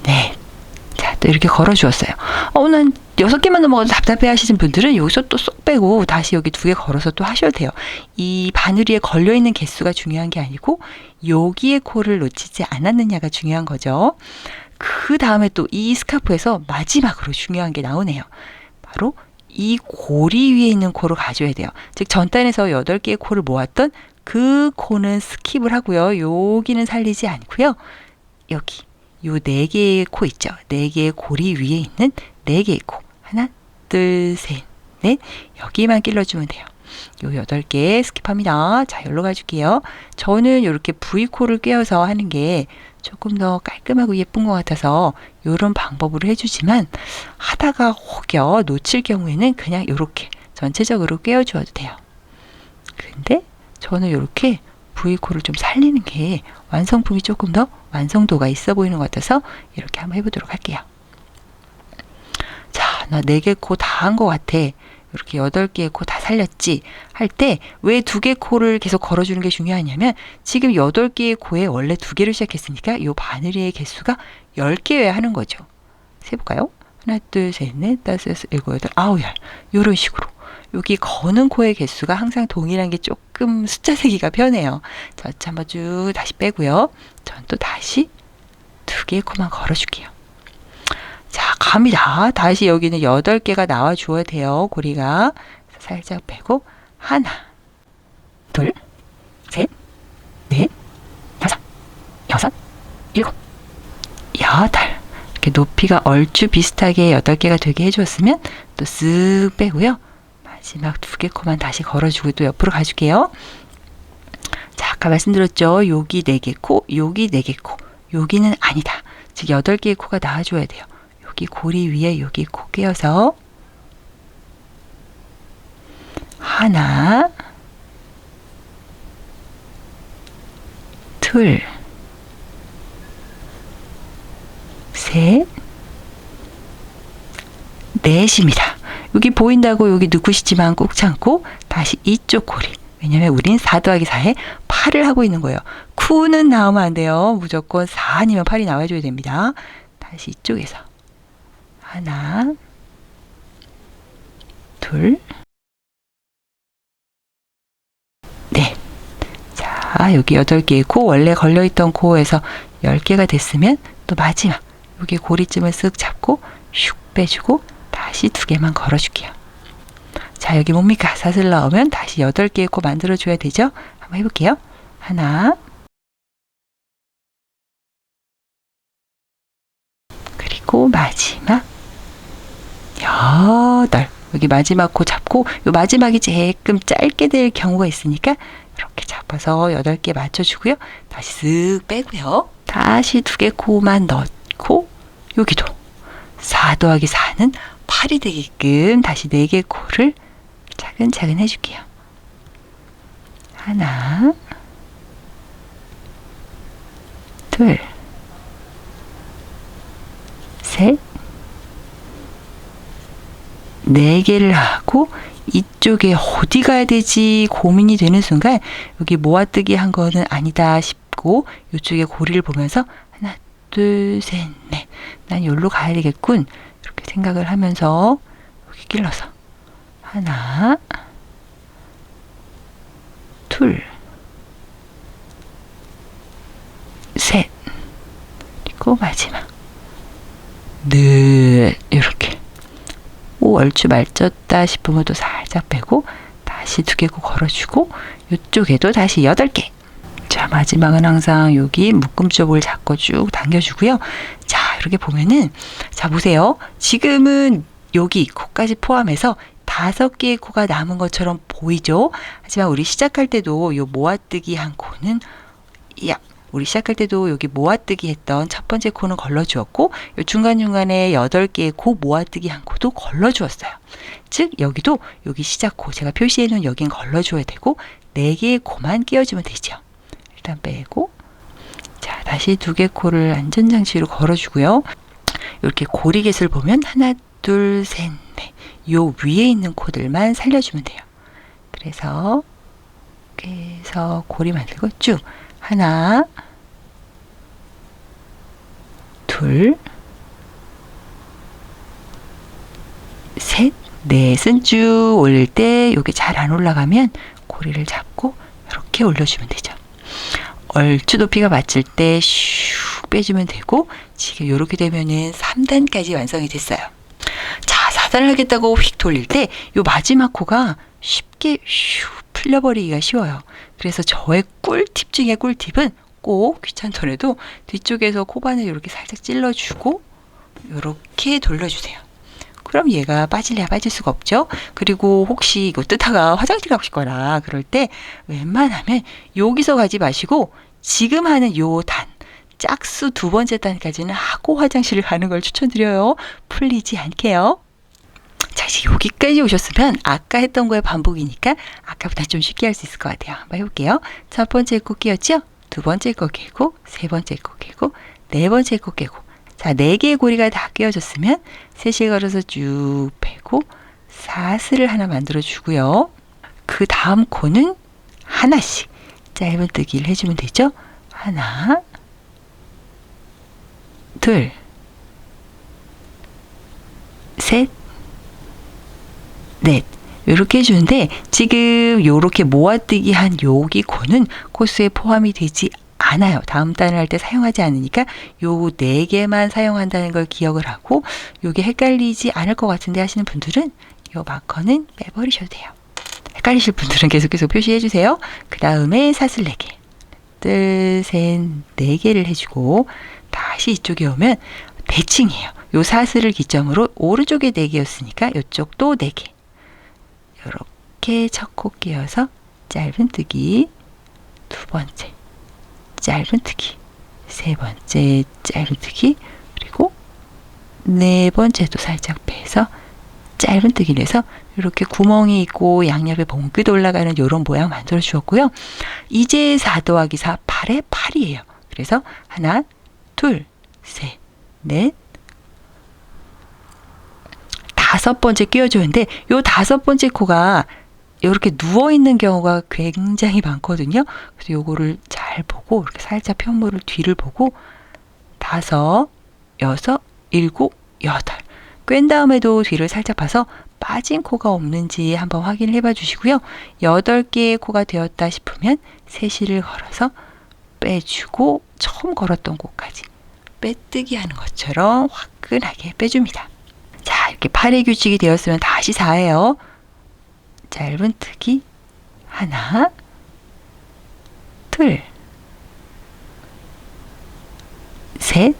넷. 자, 또 이렇게 걸어 주었어요. 난 6개만 넘어가도 답답해 하시는 분들은 여기서 또 쏙 빼고 다시 여기 2개 걸어서 또 하셔도 돼요. 이 바늘이에 걸려있는 개수가 중요한 게 아니고 여기에 코를 놓치지 않았느냐가 중요한 거죠. 그 다음에 또 이 스카프에서 마지막으로 중요한 게 나오네요. 바로 이 고리 위에 있는 코를 가져야 돼요. 즉 전단에서 8개의 코를 모았던 그 코는 스킵을 하고요. 여기는 살리지 않고요. 여기 요 4개의 코 있죠. 4개의 고리 위에 있는 4개의 코. 하나, 둘, 셋, 넷. 여기만 길러주면 돼요. 요 8개 스킵합니다. 자, 여기로 가줄게요. 저는 이렇게 V코를 꿰어서 하는 게 조금 더 깔끔하고 예쁜 것 같아서 이런 방법으로 해주지만 하다가 혹여 놓칠 경우에는 그냥 이렇게 전체적으로 꿰어주어도 돼요. 근데 저는 이렇게 V코를 좀 살리는 게 완성품이 조금 더 완성도가 있어 보이는 것 같아서 이렇게 한번 해보도록 할게요. 자, 나 4개 코 다 한 것 같아. 이렇게 8개의 코 다 살렸지 할 때 왜 2개 코를 계속 걸어주는 게 중요하냐면 지금 8개의 코에 원래 2개를 시작했으니까 이 바늘의 개수가 10개여야 하는 거죠. 세볼까요? 하나, 둘, 셋, 넷, 다섯, 여섯, 일곱, 여덟, 아홉, 열. 이런 식으로. 여기 거는 코의 개수가 항상 동일한 게 조금 숫자 세기가 편해요. 자, 한번 쭉 다시 빼고요. 전 또 다시 2개의 코만 걸어줄게요. 자, 갑니다. 다시 여기는 8개가 나와 주어야 돼요. 고리가. 살짝 빼고 하나, 둘, 셋, 넷, 다섯, 여섯, 일곱, 여덟. 이렇게 높이가 얼추 비슷하게 8개가 되게 해줬으면 또 쓱 빼고요. 마지막 2개 코만 다시 걸어주고 또 옆으로 가줄게요. 자, 아까 말씀드렸죠. 여기 4개 코, 여기 4개 코. 여기는 아니다. 즉 8개의 코가 나와줘야 돼요. 여기 고리 위에 여기 코 꿰어서 하나, 둘, 셋, 넷입니다. 여기 보인다고 여기 넣고 싶지만 꼭 참고 다시 이쪽 고리. 왜냐면 우린 4 더하기 4에 8을 하고 있는 거예요. 9는 나오면 안 돼요. 무조건 4 아니면 8이 나와줘야 됩니다. 다시 이쪽에서 하나, 둘, 넷. 자, 여기 8개의 코, 원래 걸려있던 코에서 10개가 됐으면 또 마지막 여기 고리쯤을 쓱 잡고 슉 빼주고 다시 2개만 걸어줄게요. 자, 여기 뭡니까? 사슬 나오면 다시 8개의 코 만들어줘야 되죠? 한번 해볼게요. 하나, 그리고 마지막 8. 여기 마지막 코 잡고 요 마지막이 조금 짧게 될 경우가 있으니까 이렇게 잡아서 8개 맞춰주고요. 다시 쓱 빼고요. 다시 2개 코만 넣고 여기도 4 더하기 4는 8이 되게끔 다시 4개 코를 차근차근 해줄게요. 하나, 둘, 셋, 4개를 하고 이쪽에 어디 가야 되지 고민이 되는 순간 여기 모아뜨기 한 거는 아니다 싶고 이쪽에 고리를 보면서 하나, 둘, 셋, 넷. 난 여기로 가야 되겠군. 이렇게 생각을 하면서 여기 길러서 하나, 둘, 셋, 그리고 마지막 넷. 이렇게 얼추 말졌다 싶으면 또 살짝 빼고 다시 2개 코 걸어주고 이쪽에도 다시 8개. 자, 마지막은 항상 여기 묶음 쪽을 잡고 쭉 당겨주고요. 자, 이렇게 보면은, 자, 보세요. 지금은 여기 코까지 포함해서 5개의 코가 남은 것처럼 보이죠? 하지만 우리 시작할 때도 요 모아뜨기 한 코는, 우리 시작할 때도 여기 모아뜨기 했던 첫 번째 코는 걸러주었고, 요 중간중간에 8개의 코 모아뜨기 한 코도 걸러주었어요. 즉, 여기도 여기 시작 코, 제가 표시해 놓은 여긴 걸러줘야 되고, 4개의 코만 끼워주면 되죠. 일단 빼고, 자, 다시 2개 코를 안전장치로 걸어주고요. 이렇게 고리겟을 보면 하나, 둘, 셋, 넷. 요 위에 있는 코들만 살려주면 돼요. 그래서 고리 만들고 쭉 하나, 둘, 셋, 넷은 쭉 올릴 때 요게 잘 안 올라가면 고리를 잡고 이렇게 올려주면 되죠. 얼추 높이가 맞을 때 슉 빼주면 되고, 지금 이렇게 되면은 3단까지 완성이 됐어요. 자, 4단을 하겠다고 휙 돌릴 때 요 마지막 코가 쉽게 슉 풀려버리기가 쉬워요. 그래서 저의 꿀팁 중에 꿀팁은 꼭 귀찮더라도 뒤쪽에서 코바늘 이렇게 살짝 찔러주고 이렇게 돌려주세요. 그럼 얘가 빠질래야 빠질 수가 없죠. 그리고 혹시 이거 뜯다가 화장실 가고 싶거나 그럴 때 웬만하면 여기서 가지 마시고 지금 하는 요 단, 짝수 2번째 단까지는 하고 화장실을 가는 걸 추천드려요. 풀리지 않게요. 자, 이제 여기까지 오셨으면 아까 했던 거의 반복이니까 아까보다 좀 쉽게 할 수 있을 것 같아요. 한번 해볼게요. 첫 번째 코 끼웠죠? 2번째 코 끼고, 3번째 코 끼고, 4번째 코 끼고. 자, 4개의 고리가 다 끼워졌으면 셋을 걸어서 쭉 빼고 사슬을 하나 만들어 주고요. 그 다음 코는 하나씩 짧은뜨기를 해주면 되죠. 하나, 둘, 셋, 넷. 이렇게 해주는데 지금 이렇게 모아뜨기 한 여기 코는 코스에 포함이 되지 않아요. 다음 단을 할 때 사용하지 않으니까 요 4개만 사용한다는 걸 기억을 하고, 요게 헷갈리지 않을 것 같은데 하시는 분들은 요 마커는 빼버리셔도 돼요. 헷갈리실 분들은 계속 표시해 주세요. 그 다음에 사슬 4개, 둘, 셋, 4개를 해주고 다시 이쪽에 오면 대칭이에요. 요 사슬을 기점으로 오른쪽에 4개였으니까 이쪽도 4개. 이렇게 첫 코 끼워서 짧은뜨기, 2번째 짧은뜨기, 3번째 짧은뜨기, 그리고 4번째도 살짝 빼서 짧은뜨기를 해서 이렇게 구멍이 있고 양옆에 봉긋 올라가는 이런 모양 만들어 주었고요. 이제 4 더하기 4, 8에 8이에요. 그래서 하나, 둘, 셋, 넷, 5번째 끼워주는데 요 5번째 코가 이렇게 누워있는 경우가 굉장히 많거든요. 그래서 요거를 잘 보고 이렇게 살짝 편물을 뒤를 보고 5, 6, 7, 8 꿰은 다음에도 뒤를 살짝 봐서 빠진 코가 없는지 한번 확인을 해봐 주시고요. 8개의 코가 되었다 싶으면 세시를 걸어서 빼주고 처음 걸었던 코까지 빼뜨기 하는 것처럼 화끈하게 빼줍니다. 자, 이렇게 8의 규칙이 되었으면 다시 4예요. 짧은뜨기 하나, 둘, 셋,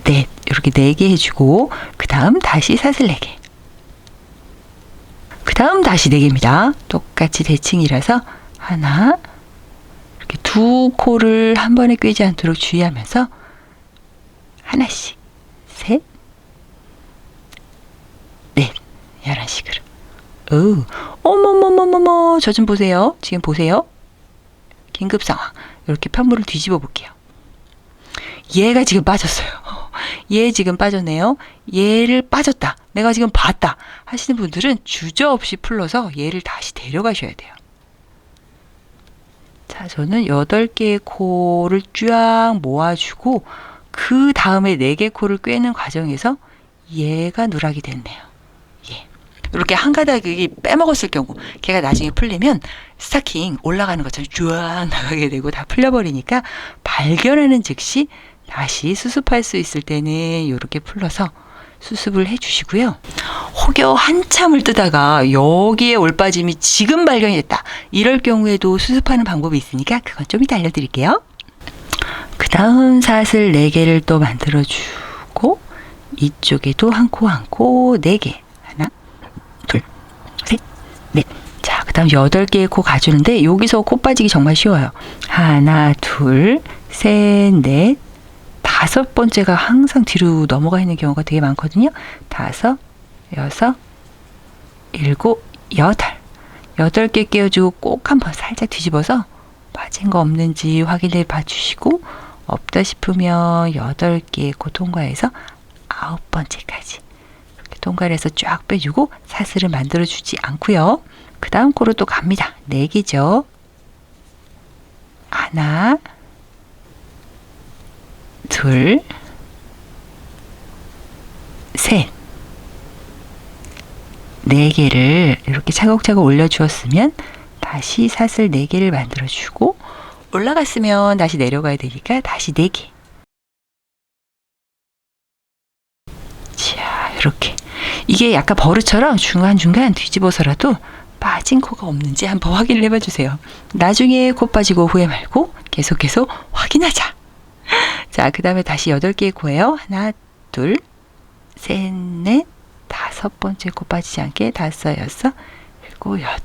넷. 이렇게 4개 해주고 그 다음 다시 사슬 4개, 그 다음 다시 4개입니다. 똑같이 대칭이라서 하나, 이렇게 2코를 한 번에 꿰지 않도록 주의하면서 하나씩, 셋, 넷, 이런 식으로. 어머머머머머, 저 좀 보세요. 지금 보세요. 긴급 상황. 이렇게 편물을 뒤집어 볼게요. 얘가 지금 빠졌어요. 얘 지금 빠졌네요. 얘를 빠졌다. 내가 지금 봤다. 하시는 분들은 주저없이 풀러서 얘를 다시 데려가셔야 돼요. 자, 저는 8개의 코를 쫙 모아주고 그 다음에 4개 코를 꿰는 과정에서 얘가 누락이 됐네요. 이렇게 한 가닥이 빼먹었을 경우 걔가 나중에 풀리면 스타킹 올라가는 것처럼 쫙 나가게 되고 다 풀려버리니까 발견하는 즉시 다시 수습할 수 있을 때는 이렇게 풀러서 수습을 해주시고요. 혹여 한참을 뜨다가 여기에 올빠짐이 지금 발견이 됐다. 이럴 경우에도 수습하는 방법이 있으니까 그건 좀 이따 알려드릴게요. 그 다음 사슬 4개를 또 만들어주고 이쪽에도 한 코 한 코 4개. 하나, 둘, 셋, 넷. 자, 그 다음 8개의 코 가주는데 여기서 코 빠지기 정말 쉬워요. 하나, 둘, 셋, 넷. 5번째가 항상 뒤로 넘어가 있는 경우가 되게 많거든요. 5, 6, 7, 8. 8개 끼워주고 꼭 한번 살짝 뒤집어서 빠진 거 없는지 확인해 봐주시고 없다 싶으면 8개의 코 통과해서 9번째까지 이렇게 통과를 해서 쫙 빼주고 사슬을 만들어주지 않고요. 그 다음 코로 또 갑니다. 4개죠. 하나, 둘, 셋. 4개를 이렇게 차곡차곡 올려주었으면 다시 사슬 4개를 만들어주고 올라갔으면 다시 내려가야 되니까 다시 4개. 자, 이렇게. 이게 약간 버릇처럼 중간중간 뒤집어서라도 빠진 코가 없는지 한번 확인을 해봐 주세요. 나중에 코 빠지고 후회 말고 계속 확인하자. 자, 그 다음에 다시 8개의 코예요. 하나, 둘, 셋, 넷, 5번째 코 빠지지 않게 5, 6, 7, 8.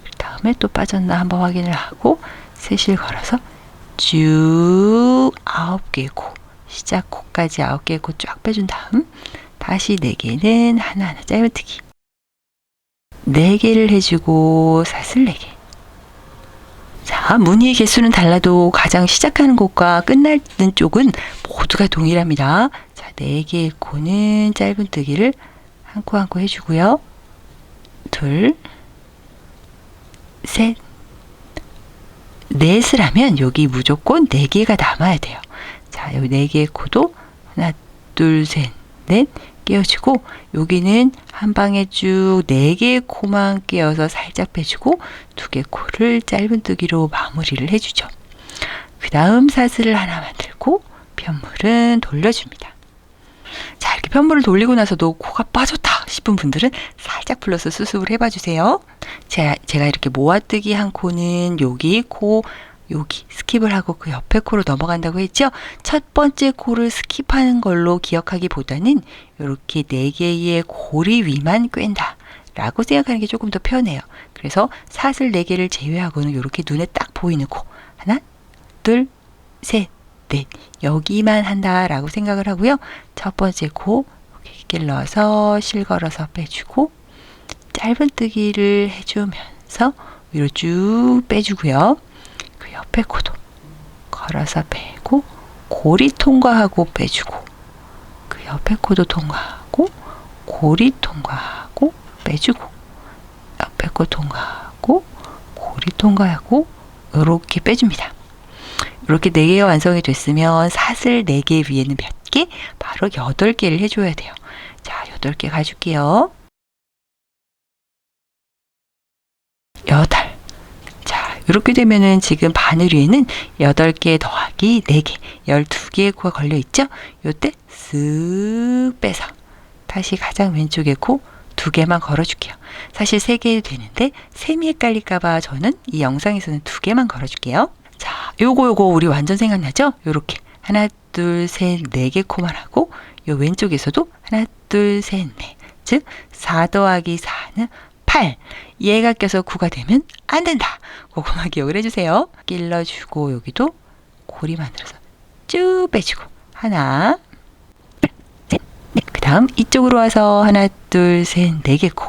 그 다음에 또 빠졌나 한번 확인을 하고 셋을 걸어서 쭉 9개의 코, 시작 코까지 9개의 코 쫙 빼준 다음 다시 4개는 하나하나 짧은뜨기 4개를 해주고 사슬 4개. 자, 무늬의 개수는 달라도 가장 시작하는 곳과 끝나는 쪽은 모두가 동일합니다. 자, 4개의 코는 짧은뜨기를 한 코 한 코 해주고요. 둘, 셋, 넷을 하면 여기 무조건 4개가 남아야 돼요. 자, 여기 4개의 코도 하나, 둘, 셋, 넷 끼워주고 여기는 한 방에 쭉 4개의 코만 끼워서 살짝 빼주고 2개 코를 짧은뜨기로 마무리를 해주죠. 그 다음 사슬을 하나 만들고 편물은 돌려줍니다. 자, 이렇게 편물을 돌리고 나서도 코가 빠졌다 싶은 분들은 살짝 풀러서 수습을 해봐 주세요. 제가 이렇게 모아뜨기 한 코는 여기 코, 여기 스킵을 하고 그 옆에 코로 넘어간다고 했죠. 첫 번째 코를 스킵하는 걸로 기억하기보다는 이렇게 4개의 고리 위만 꿰다 라고 생각하는 게 조금 더 편해요. 그래서 사슬 4개를 제외하고는 이렇게 눈에 딱 보이는 코 하나, 둘, 셋, 넷 여기만 한다 라고 생각을 하고요. 첫 번째 코 여기 넣어서 실 걸어서 빼주고 짧은뜨기를 해주면서 위로 쭉 빼주고요. 그 옆에 코도 걸어서 빼고 고리 통과하고 빼주고 그 옆에 코도 통과하고 고리 통과하고 빼주고 옆에 코 통과하고 고리 통과하고 이렇게 빼줍니다. 이렇게 4개가 완성이 됐으면 사슬 4개 위에는 몇 개? 바로 8개를 해줘야 돼요. 자, 8개 가줄게요. 8. 자, 이렇게 되면은 지금 바늘 위에는 8개 더하기 4개, 12개의 코가 걸려있죠? 요때 쓱 빼서 다시 가장 왼쪽에 코 2개만 걸어줄게요. 사실 3개 되는데 셈이 헷갈릴까봐 저는 이 영상에서는 2개만 걸어줄게요. 자, 요거 우리 완전 생각나죠? 요렇게 하나, 둘, 셋, 4개 코만 하고 요 왼쪽에서도 하나, 둘, 셋, 넷. 즉 4 더하기 4는 8. 얘가 껴서 9가 되면 안 된다. 그거만 기억을 해주세요. 길러주고 여기도 고리 만들어서 쭉 빼주고 하나, 둘, 셋, 넷. 그 다음 이쪽으로 와서 하나, 둘, 셋, 4개 코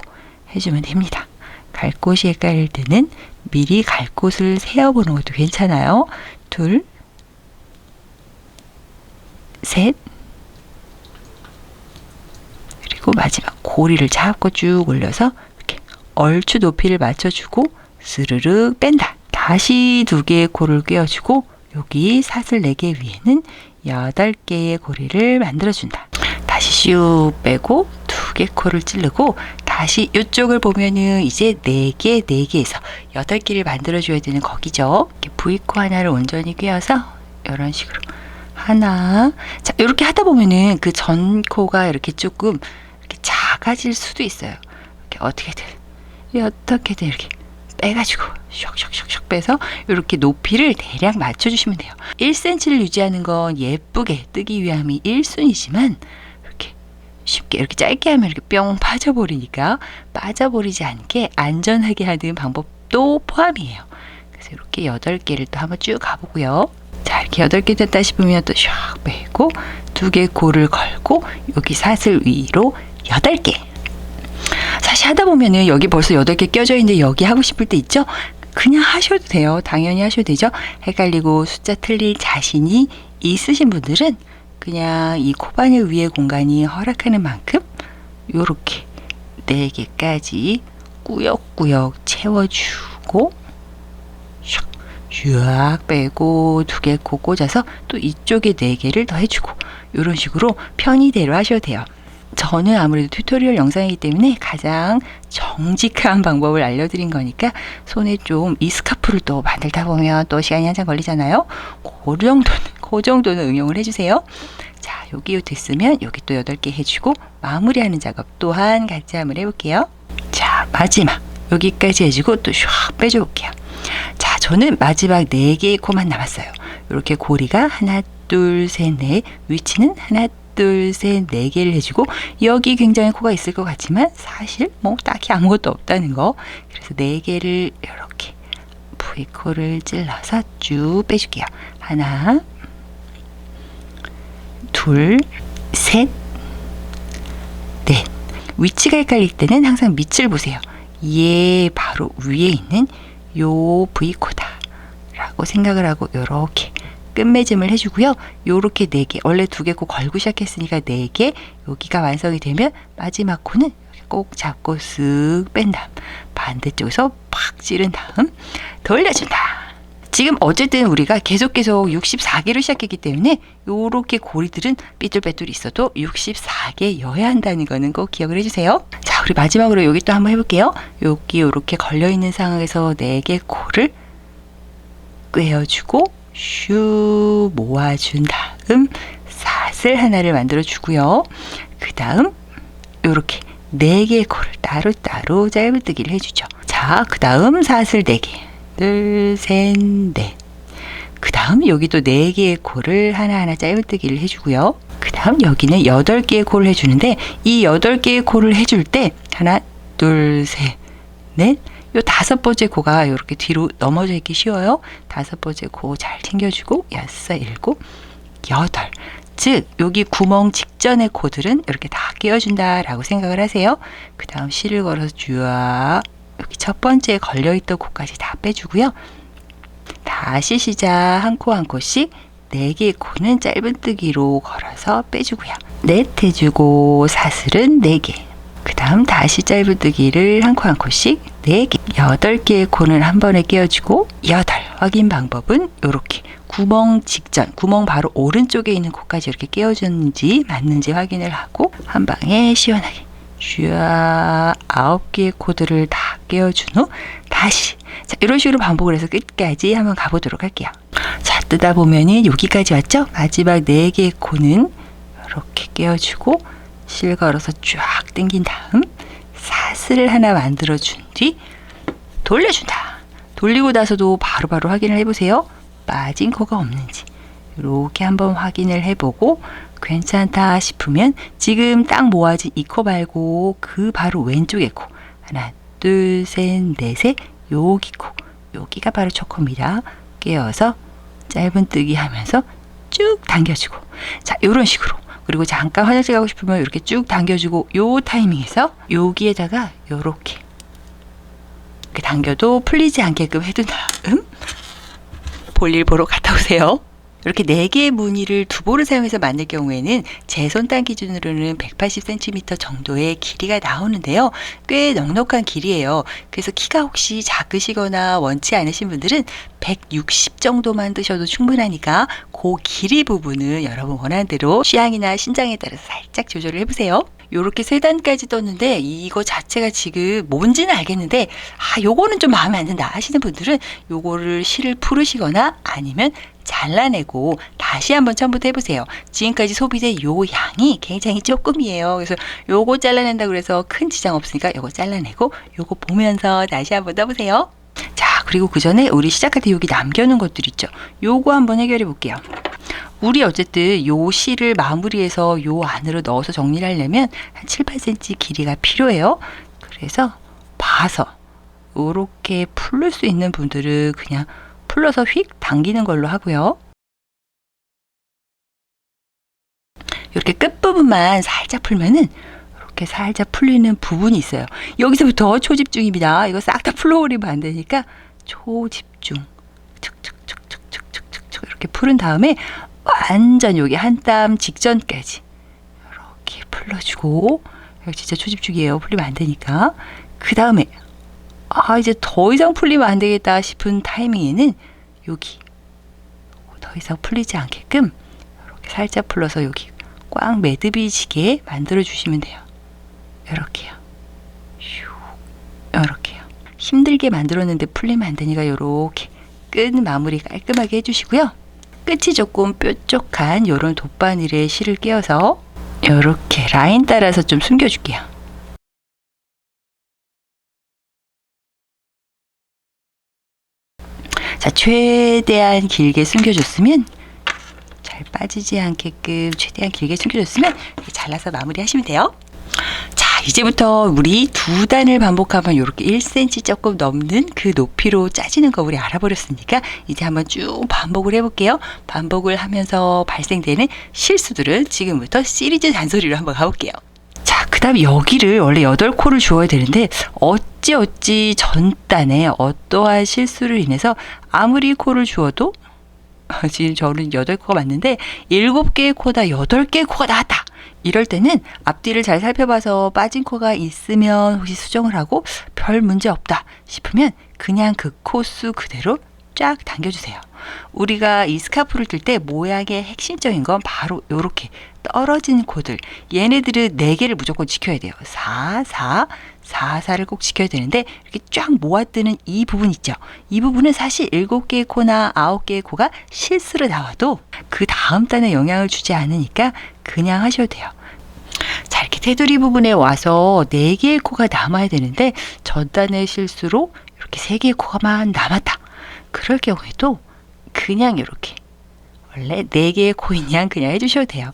해주면 됩니다. 갈 곳이 헷갈릴 때는 미리 갈 곳을 세어보는 것도 괜찮아요. 둘, 셋, 그리고 마지막 고리를 잡고 쭉 올려서 이렇게 얼추 높이를 맞춰주고 스르륵 뺀다. 다시 2개의 코를 꿰어주고 여기 사슬 4개 위에는 8개의 고리를 만들어준다. 다시 슉 빼고 2개 코를 찌르고 다시 이쪽을 보면은 이제 4개에서 8개를 만들어줘야 되는 거기죠. 이렇게 V코 하나를 온전히 꿰어서 이런 식으로 하나. 자, 이렇게 하다 보면은 그 전 코가 이렇게 조금 이렇게 작아질 수도 있어요. 이렇게 어떻게든 이렇게 빼가지고 슉슉슉슉 빼서 이렇게 높이를 대략 맞춰주시면 돼요. 1cm를 유지하는 건 예쁘게 뜨기 위함이 1순위지만 이렇게 쉽게 이렇게 짧게 하면 이렇게 뿅 빠져버리니까 빠져버리지 않게 안전하게 하는 방법도 포함이에요. 그래서 이렇게 8개를 또 한번 쭉 가보고요. 자, 이렇게 8개 됐다 싶으면 또 샥 빼고 2개 골을 걸고 여기 사슬 위로 8개. 사실 하다 보면은 여기 벌써 8개 껴져 있는데 여기 하고 싶을 때 있죠? 그냥 하셔도 돼요. 당연히 하셔도 되죠. 헷갈리고 숫자 틀릴 자신이 있으신 분들은 그냥 이 코바늘 위에 공간이 허락하는 만큼 요렇게 4개까지 꾸역꾸역 채워주고 쫙 빼고 2개 코 꽂아서 또 이쪽에 4개를 더 해주고 이런 식으로 편의대로 하셔도 돼요. 저는 아무래도 튜토리얼 영상이기 때문에 가장 정직한 방법을 알려드린 거니까 손에 좀 이 스카프를 또 만들다 보면 또 시간이 한참 걸리잖아요. 그 정도는 응용을 해주세요. 자, 여기 됐으면 여기 또 8개 해주고 마무리하는 작업 또한 같이 한번 해볼게요. 자, 마지막 여기까지 해주고 또 샥 빼줘 볼게요. 자, 저는 마지막 4개의 코만 남았어요. 이렇게 고리가 하나, 둘, 셋, 넷, 위치는 하나, 둘, 셋, 4개를 해주고 여기 굉장히 코가 있을 것 같지만 사실 뭐 딱히 아무것도 없다는 거. 그래서 4개를 이렇게 V코를 찔러서 쭉 빼줄게요. 하나, 둘, 셋, 넷. 위치가 헷갈릴 때는 항상 밑을 보세요. 얘 바로 위에 있는 요 V코다 라고 생각을 하고 요렇게 끝맺음을 해주고요. 요렇게 4개, 원래 2개 코 걸고 시작했으니까 4개, 여기가 완성이 되면 마지막 코는 꼭 잡고 쓱 뺀 다음 반대쪽에서 팍 찌른 다음 돌려준다. 지금 어쨌든 우리가 계속 64개로 시작했기 때문에 요렇게 고리들은 삐뚤빼뚤 있어도 64개여야 한다는 거는 꼭 기억을 해주세요. 자, 우리 마지막으로 여기 또 한번 해볼게요. 여기 요렇게 걸려있는 상황에서 4개 코를 꿰어주고 슈 모아준 다음 사슬 하나를 만들어 주고요. 그 다음 이렇게 4개의 코를 따로따로 짧은뜨기를 해주죠. 자, 그 다음 사슬 4개, 둘, 셋, 넷. 그 다음 여기도 4개의 코를 하나하나 짧은뜨기를 해주고요. 그 다음 여기는 8개의 코를 해주는데 이 8개의 코를 해줄 때 하나, 둘, 셋, 넷. 요 5번째 코가 이렇게 뒤로 넘어져 있기 쉬워요. 5번째 코 잘 챙겨주고 6, 7, 8. 즉 여기 구멍 직전의 코들은 이렇게 다 끼워준다라고 생각을 하세요. 그 다음 실을 걸어서 쫙 여기 첫 번째 걸려있던 코까지 다 빼주고요. 다시 시작. 한 코 한 코씩 4개의 코는 짧은뜨기로 걸어서 빼주고요. 넷 해주고 사슬은 4개. 그 다음 다시 짧은뜨기를 한 코 한 코씩 4개, 8개의 코는 한 번에 끼워주고 8. 확인 방법은 이렇게 구멍 직전, 구멍 바로 오른쪽에 있는 코까지 이렇게 끼워주는지 맞는지 확인을 하고 한 방에 시원하게 쫙 9개의 코들을 다 끼워준 후 다시, 자, 이런 식으로 반복을 해서 끝까지 한번 가보도록 할게요. 자, 뜨다 보면은 여기까지 왔죠? 마지막 4개의 코는 이렇게 끼워주고 실 걸어서 쫙 당긴 다음 사슬을 하나 만들어 준 뒤 돌려준다. 돌리고 나서도 바로바로 확인을 해보세요. 빠진 코가 없는지 이렇게 한번 확인을 해보고 괜찮다 싶으면 지금 딱 모아진 이 코 말고 그 바로 왼쪽의 코 하나, 둘, 셋, 넷에 여기 코, 여기가 바로 첫 코입니다. 끼워서 짧은뜨기 하면서 쭉 당겨주고, 자, 이런 식으로. 그리고 잠깐 화장실 가고 싶으면 이렇게 쭉 당겨주고 요 타이밍에서 여기에다가 요렇게 이렇게 당겨도 풀리지 않게끔 해둔 다음 볼일 보러 갔다 오세요. 이렇게 4개의 무늬를 두보를 사용해서 만들 경우에는 제 손단 기준으로는 180cm 정도의 길이가 나오는데요. 꽤 넉넉한 길이에요. 그래서 키가 혹시 작으시거나 원치 않으신 분들은 160 정도만 드셔도 충분하니까 그 길이 부분은 여러분 원하는 대로 취향이나 신장에 따라서 살짝 조절을 해보세요. 요렇게 3단까지 떴는데 이거 자체가 지금 뭔지는 알겠는데 요거는 좀 마음에 안 든다 하시는 분들은 요거를 실을 풀으시거나 아니면 잘라내고 다시 한번 처음부터 해보세요. 지금까지 소비된 요 양이 굉장히 조금이에요. 그래서 요거 잘라낸다고 해서 큰 지장 없으니까 요거 잘라내고 요거 보면서 다시 한번 떠보세요. 그리고 그 전에 우리 시작할 때 여기 남겨놓은 것들 있죠. 요거 한번 해결해 볼게요. 우리 어쨌든 요 실을 마무리해서 요 안으로 넣어서 정리를 하려면 한 7, 8cm 길이가 필요해요. 그래서 봐서 요렇게 풀을 수 있는 분들은 그냥 풀러서 휙 당기는 걸로 하고요. 이렇게 끝부분만 살짝 풀면은 이렇게 살짝 풀리는 부분이 있어요. 여기서부터 초집중입니다. 이거 싹 다 풀어버리면 안 되니까 초집중. 척척척척척척척 이렇게 풀은 다음에 완전 여기 한 땀 직전까지 이렇게 풀러주고, 이거 진짜 초집중이에요. 풀리면 안 되니까. 그 다음에 이제 더 이상 풀리면 안 되겠다 싶은 타이밍에는 여기 더 이상 풀리지 않게끔 이렇게 살짝 풀러서 여기 꽉 매듭이 지게 만들어 주시면 돼요. 이렇게요. 이렇게요. 힘들게 만들었는데 풀리면 안 되니까 이렇게 끝 마무리 깔끔하게 해주시고요. 끝이 조금 뾰족한 이런 돗바늘에 실을 끼워서 이렇게 라인 따라서 좀 숨겨줄게요. 자, 최대한 길게 숨겨줬으면, 잘 빠지지 않게끔 최대한 길게 숨겨줬으면 잘라서 마무리 하시면 돼요. 자, 이제부터 우리 두 단을 반복하면 이렇게 1cm 조금 넘는 그 높이로 짜지는 거 우리 알아버렸으니까 이제 한번 쭉 반복을 해볼게요. 반복을 하면서 발생되는 실수들은 지금부터 시리즈 잔소리로 한번 가볼게요. 자, 그 다음에 여기를 원래 8코를 주어야 되는데 어찌 전 단에 어떠한 실수를 인해서 아무리 코를 주어도 지금 저는 8코가 맞는데 7개의 코다 8개의 코가 나왔다. 이럴 때는 앞뒤를 잘 살펴봐서 빠진 코가 있으면 혹시 수정을 하고 별 문제 없다 싶으면 그냥 그 코수 그대로 쫙 당겨주세요. 우리가 이 스카프를 뜰 때 모양의 핵심적인 건 바로 이렇게 떨어진 코들, 얘네들은 4개를 무조건 지켜야 돼요. 4, 4, 4, 4를 꼭 지켜야 되는데 이렇게 쫙 모아뜨는 이 부분 있죠. 이 부분은 사실 7개의 코나 9개의 코가 실수로 나와도 그 다음 단에 영향을 주지 않으니까 그냥 하셔도 돼요. 자, 이렇게 테두리 부분에 와서 4개의 코가 남아야 되는데 전단의 실수로 이렇게 3개의 코가만 남았다. 그럴 경우에도 그냥 이렇게 원래 4개의 코인 양 그냥 해주셔도 돼요.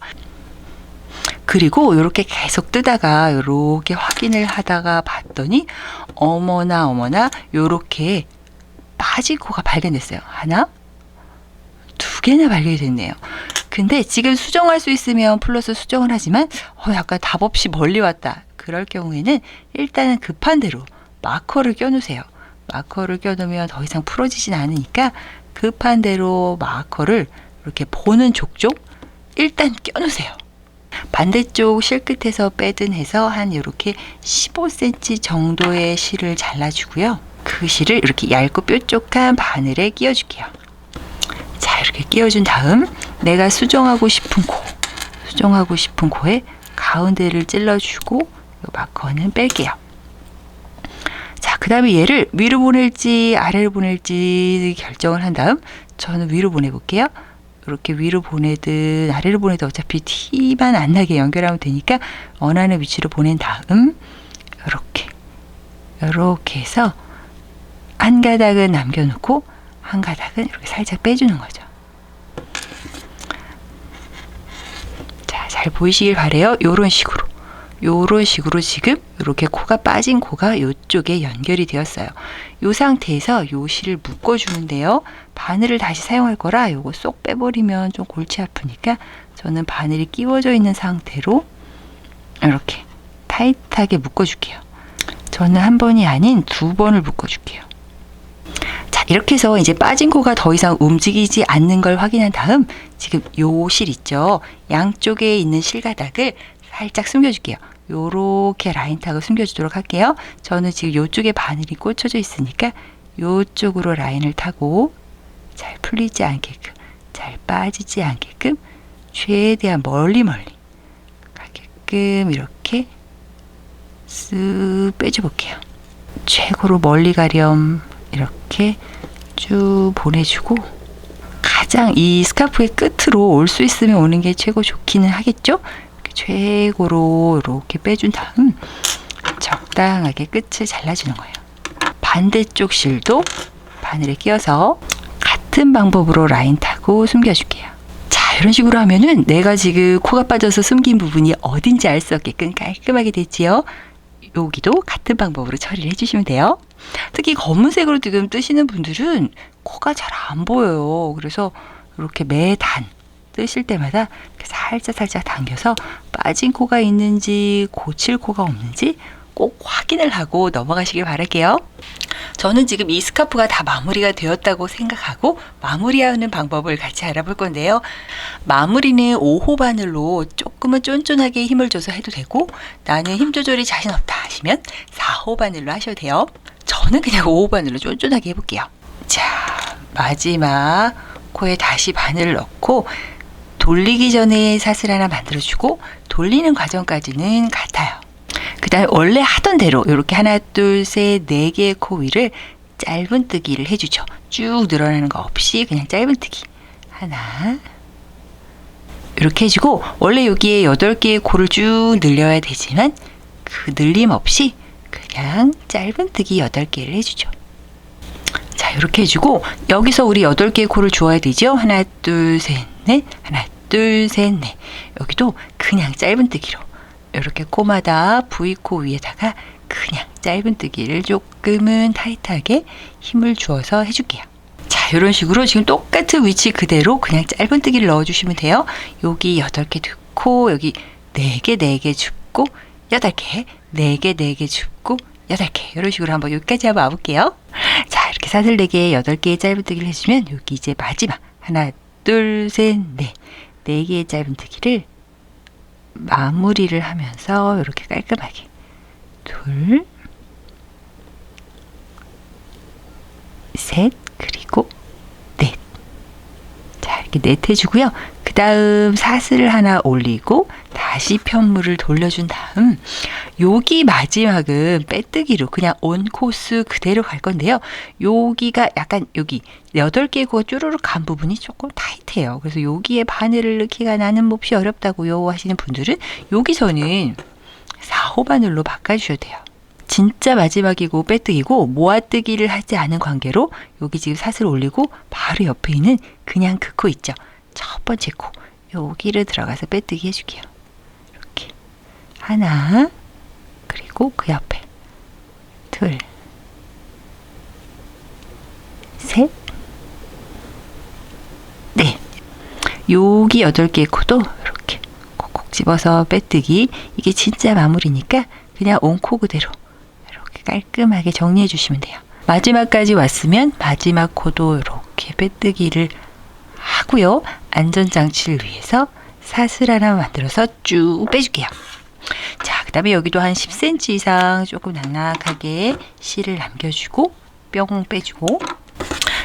그리고 이렇게 계속 뜨다가 이렇게 확인을 하다가 봤더니 어머나 이렇게 빠진 코가 발견됐어요. 하나, 2개나 발견이 됐네요. 근데 지금 수정할 수 있으면 플러스 수정을 하지만 약간 답 없이 멀리 왔다. 그럴 경우에는 일단은 급한 대로 마커를 껴놓으세요. 마커를 껴놓으면 더 이상 풀어지진 않으니까 급한 대로 마커를 이렇게 보는 족족 일단 껴놓으세요. 반대쪽 실 끝에서 빼든 해서 한 이렇게 15cm 정도의 실을 잘라주고요. 그 실을 이렇게 얇고 뾰족한 바늘에 끼워줄게요. 자, 이렇게 끼워준 다음 내가 수정하고 싶은 코에 가운데를 찔러주고 이 마커는 뺄게요. 자, 그 다음에 얘를 위로 보낼지 아래로 보낼지 결정을 한 다음 저는 위로 보내볼게요. 이렇게 위로 보내든 아래로 보내든 어차피 티만 안 나게 연결하면 되니까 원하는 위치로 보낸 다음 이렇게 해서 한 가닥은 남겨놓고 한 가닥은 이렇게 살짝 빼주는 거죠. 자, 잘 보이시길 바래요. 요런 식으로 지금 이렇게 코가 빠진 코가 이쪽에 연결이 되었어요. 이 상태에서 요 실을 묶어주는데요. 바늘을 다시 사용할 거라 요거 쏙 빼버리면 좀 골치 아프니까 저는 바늘이 끼워져 있는 상태로 이렇게 타이트하게 묶어줄게요. 저는 한 번이 아닌 2번을 묶어줄게요. 자, 이렇게 해서 이제 빠진 코가 더 이상 움직이지 않는 걸 확인한 다음 지금 요 실 있죠. 양쪽에 있는 실가닥을 살짝 숨겨줄게요. 요렇게 라인 타고 숨겨주도록 할게요. 저는 지금 요쪽에 바늘이 꽂혀져 있으니까 요쪽으로 라인을 타고 잘 풀리지 않게끔, 잘 빠지지 않게끔 최대한 멀리 가게끔 이렇게 쓱 빼줘 볼게요. 최고로 멀리 가렴 이렇게 쭉 보내주고 가장 이 스카프의 끝으로 올 수 있으면 오는 게 최고 좋기는 하겠죠? 최고로 이렇게 빼준 다음 적당하게 끝을 잘라주는 거예요. 반대쪽 실도 바늘에 끼워서 같은 방법으로 라인 타고 숨겨줄게요. 자, 이런 식으로 하면은 내가 지금 코가 빠져서 숨긴 부분이 어딘지 알 수 없게끔 깔끔하게 됐지요. 여기도 같은 방법으로 처리를 해주시면 돼요. 특히 검은색으로 지금 뜨시는 분들은 코가 잘 안 보여요. 그래서 이렇게 매단 뜨실 때마다 살짝 당겨서 빠진 코가 있는지 고칠 코가 없는지 꼭 확인을 하고 넘어가시길 바랄게요. 저는 지금 이 스카프가 다 마무리가 되었다고 생각하고 마무리하는 방법을 같이 알아볼 건데요. 마무리는 5호 바늘로 조금은 쫀쫀하게 힘을 줘서 해도 되고, 나는 힘 조절이 자신 없다 하시면 4호 바늘로 하셔도 돼요. 저는 그냥 5호 바늘로 쫀쫀하게 해볼게요. 자, 마지막 코에 다시 바늘을 넣고 돌리기 전에 사슬 하나 만들어주고 돌리는 과정까지는 같아요. 그 다음에 원래 하던 대로 이렇게 하나, 둘, 셋, 네 개의 코 위를 짧은 뜨기를 해주죠. 쭉 늘어나는 거 없이 그냥 짧은 뜨기. 하나. 이렇게 해주고, 원래 여기에 8개의 코를 쭉 늘려야 되지만 그 늘림 없이 그냥 짧은 뜨기 8개를 해주죠. 자, 이렇게 해주고, 여기서 우리 8개의 코를 주어야 되죠. 하나, 둘, 셋, 넷. 하나, 둘, 셋, 넷. 여기도 그냥 짧은 뜨기로 이렇게 코마다 V코 위에다가 그냥 짧은 뜨기를 조금은 타이트하게 힘을 주어서 해줄게요. 자, 이런 식으로 지금 똑같은 위치 그대로 그냥 짧은 뜨기를 넣어주시면 돼요. 여기 8개 넣고, 여기 4개, 4개 줍고, 8개, 4개, 4개 줍고, 8개. 이런 식으로 한번 여기까지 한번 와볼게요. 자, 이렇게 사슬 4개, 8개의 짧은 뜨기를 해주면 여기 이제 마지막 하나, 둘, 셋, 넷. 4개의 짧은 뜨기를 마무리를 하면서 이렇게 깔끔하게 둘, 셋, 그리고 넷. 자, 이렇게 넷 해주고요. 그 다음 사슬을 하나 올리고 다시 편물을 돌려준 다음 여기 마지막은 빼뜨기로 그냥 온 코스 그대로 갈 건데요. 여기가 약간 여기 8개의 코가 쭈루룩 간 부분이 조금 타이트해요. 그래서 여기에 바늘을 넣기가 나는 몹시 어렵다고요 하시는 분들은 여기서는 4호 바늘로 바꿔주셔도 돼요. 진짜 마지막이고 빼뜨기고 모아뜨기를 하지 않은 관계로 여기 지금 사슬 올리고 바로 옆에 있는 그냥 그 코 있죠. 첫 번째 코. 여기를 들어가서 빼뜨기 해줄게요. 이렇게. 하나. 그리고 그 옆에. 둘. 셋. 넷. 여기 8개의 코도 이렇게 콕콕 집어서 빼뜨기. 이게 진짜 마무리니까 그냥 온 코 그대로 이렇게 깔끔하게 정리해 주시면 돼요. 마지막까지 왔으면 마지막 코도 이렇게 빼뜨기를 하고요. 안전장치를 위해서 사슬 하나 만들어서 쭉 빼줄게요. 자, 그 다음에 여기도 한 10cm 이상 조금 낭락하게 실을 남겨주고 뿅 빼주고,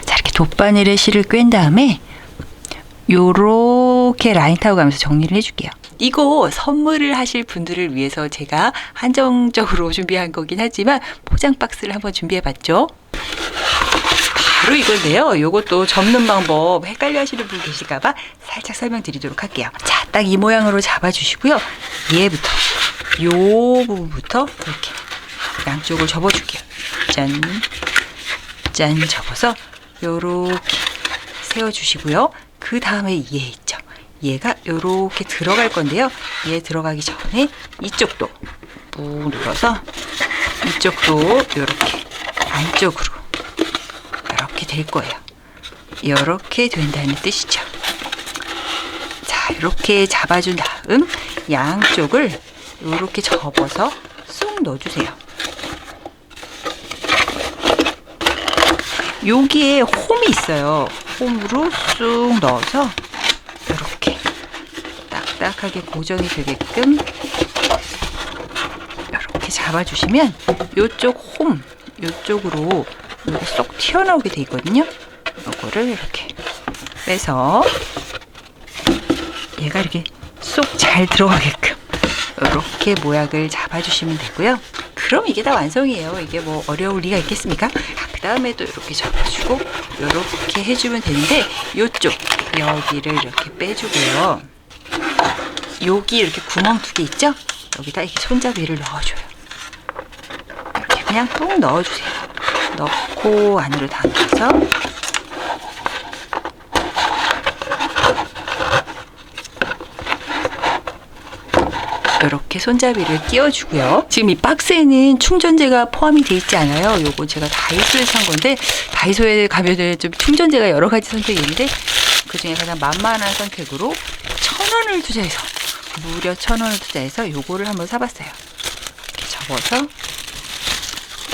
자, 이렇게 돗바늘에 실을 꿰은 다음에 요렇게 라인 타고 가면서 정리를 해줄게요. 이거 선물을 하실 분들을 위해서 제가 한정적으로 준비한 거긴 하지만 포장 박스를 한번 준비해봤죠. 바로 이건데요. 이것도 접는 방법 헷갈려 하시는 분 계실까봐 살짝 설명드리도록 할게요. 자, 딱 이 모양으로 잡아주시고요. 얘부터, 요 부분부터 이렇게 양쪽을 접어줄게요. 짠, 짠 접어서 요렇게 세워주시고요. 그 다음에 얘 있죠. 얘가 요렇게 들어갈 건데요. 얘 들어가기 전에 이쪽도 꾹 눌러서 이쪽도 요렇게 안쪽으로 이렇게 될 거예요. 이렇게 된다는 뜻이죠. 자, 이렇게 잡아준 다음 양쪽을 이렇게 접어서 쑥 넣어주세요. 여기에 홈이 있어요. 홈으로 쑥 넣어서 이렇게 딱딱하게 고정이 되게끔 이렇게 잡아주시면 이쪽 홈, 이쪽으로 이렇게 쏙 튀어나오게 돼 있거든요. 이거를 이렇게 빼서 얘가 이렇게 쏙 잘 들어가게끔 이렇게 모양을 잡아주시면 되고요. 그럼 이게 다 완성이에요. 이게 뭐 어려울 리가 있겠습니까? 그 다음에 또 이렇게 접어주고 이렇게 해주면 되는데 이쪽 여기를 이렇게 빼주고요. 여기 이렇게 구멍 2개 있죠? 여기다 이렇게 손잡이를 넣어줘요. 이렇게 그냥 꾹 넣어주세요. 넣고 안으로 당겨서 이렇게 손잡이를 끼워주고요. 지금 이 박스에는 충전재가 포함이 되어 있지 않아요. 요거 제가 다이소에서 산 건데, 다이소에 가면은 좀 충전재가 여러 가지 선택이 있는데 그 중에 가장 만만한 선택으로 1,000원을 투자해서, 무려 1,000원을 투자해서 요거를 한번 사봤어요. 이렇게 접어서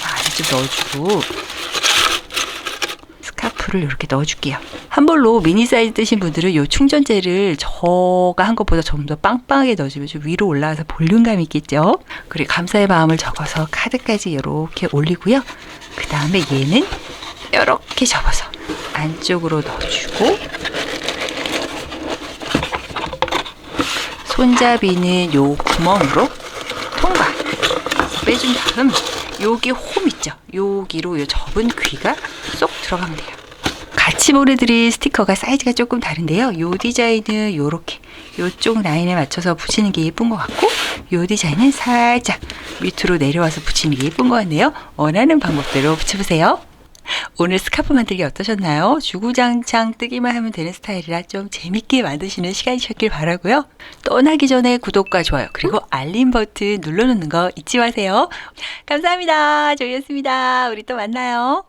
안에 좀 넣어주고 스카프를 이렇게 넣어줄게요. 한 볼로 미니 사이즈 뜨신 분들은 요 충전재를 저가 한 것보다 좀 더 빵빵하게 넣어주면 좀 위로 올라와서 볼륨감이 있겠죠. 그리고 감사의 마음을 적어서 카드까지 이렇게 올리고요. 그 다음에 얘는 이렇게 접어서 안쪽으로 넣어주고, 손잡이는 요 구멍으로 통과 빼준 다음, 여기 홈 있죠? 여기로 요 접은 귀가 쏙 들어가면 돼요. 같이 보내드릴 스티커가 사이즈가 조금 다른데요. 요 디자인은 요렇게 요쪽 라인에 맞춰서 붙이는 게 예쁜 것 같고, 요 디자인은 살짝 밑으로 내려와서 붙이는 게 예쁜 것 같네요. 원하는 방법대로 붙여보세요. 오늘 스카프 만들기 어떠셨나요? 주구장창 뜨기만 하면 되는 스타일이라 좀 재밌게 만드시는 시간이셨길 바라고요. 떠나기 전에 구독과 좋아요 그리고 알림 버튼 눌러놓는 거 잊지 마세요. 감사합니다. 조이였습니다. 우리 또 만나요.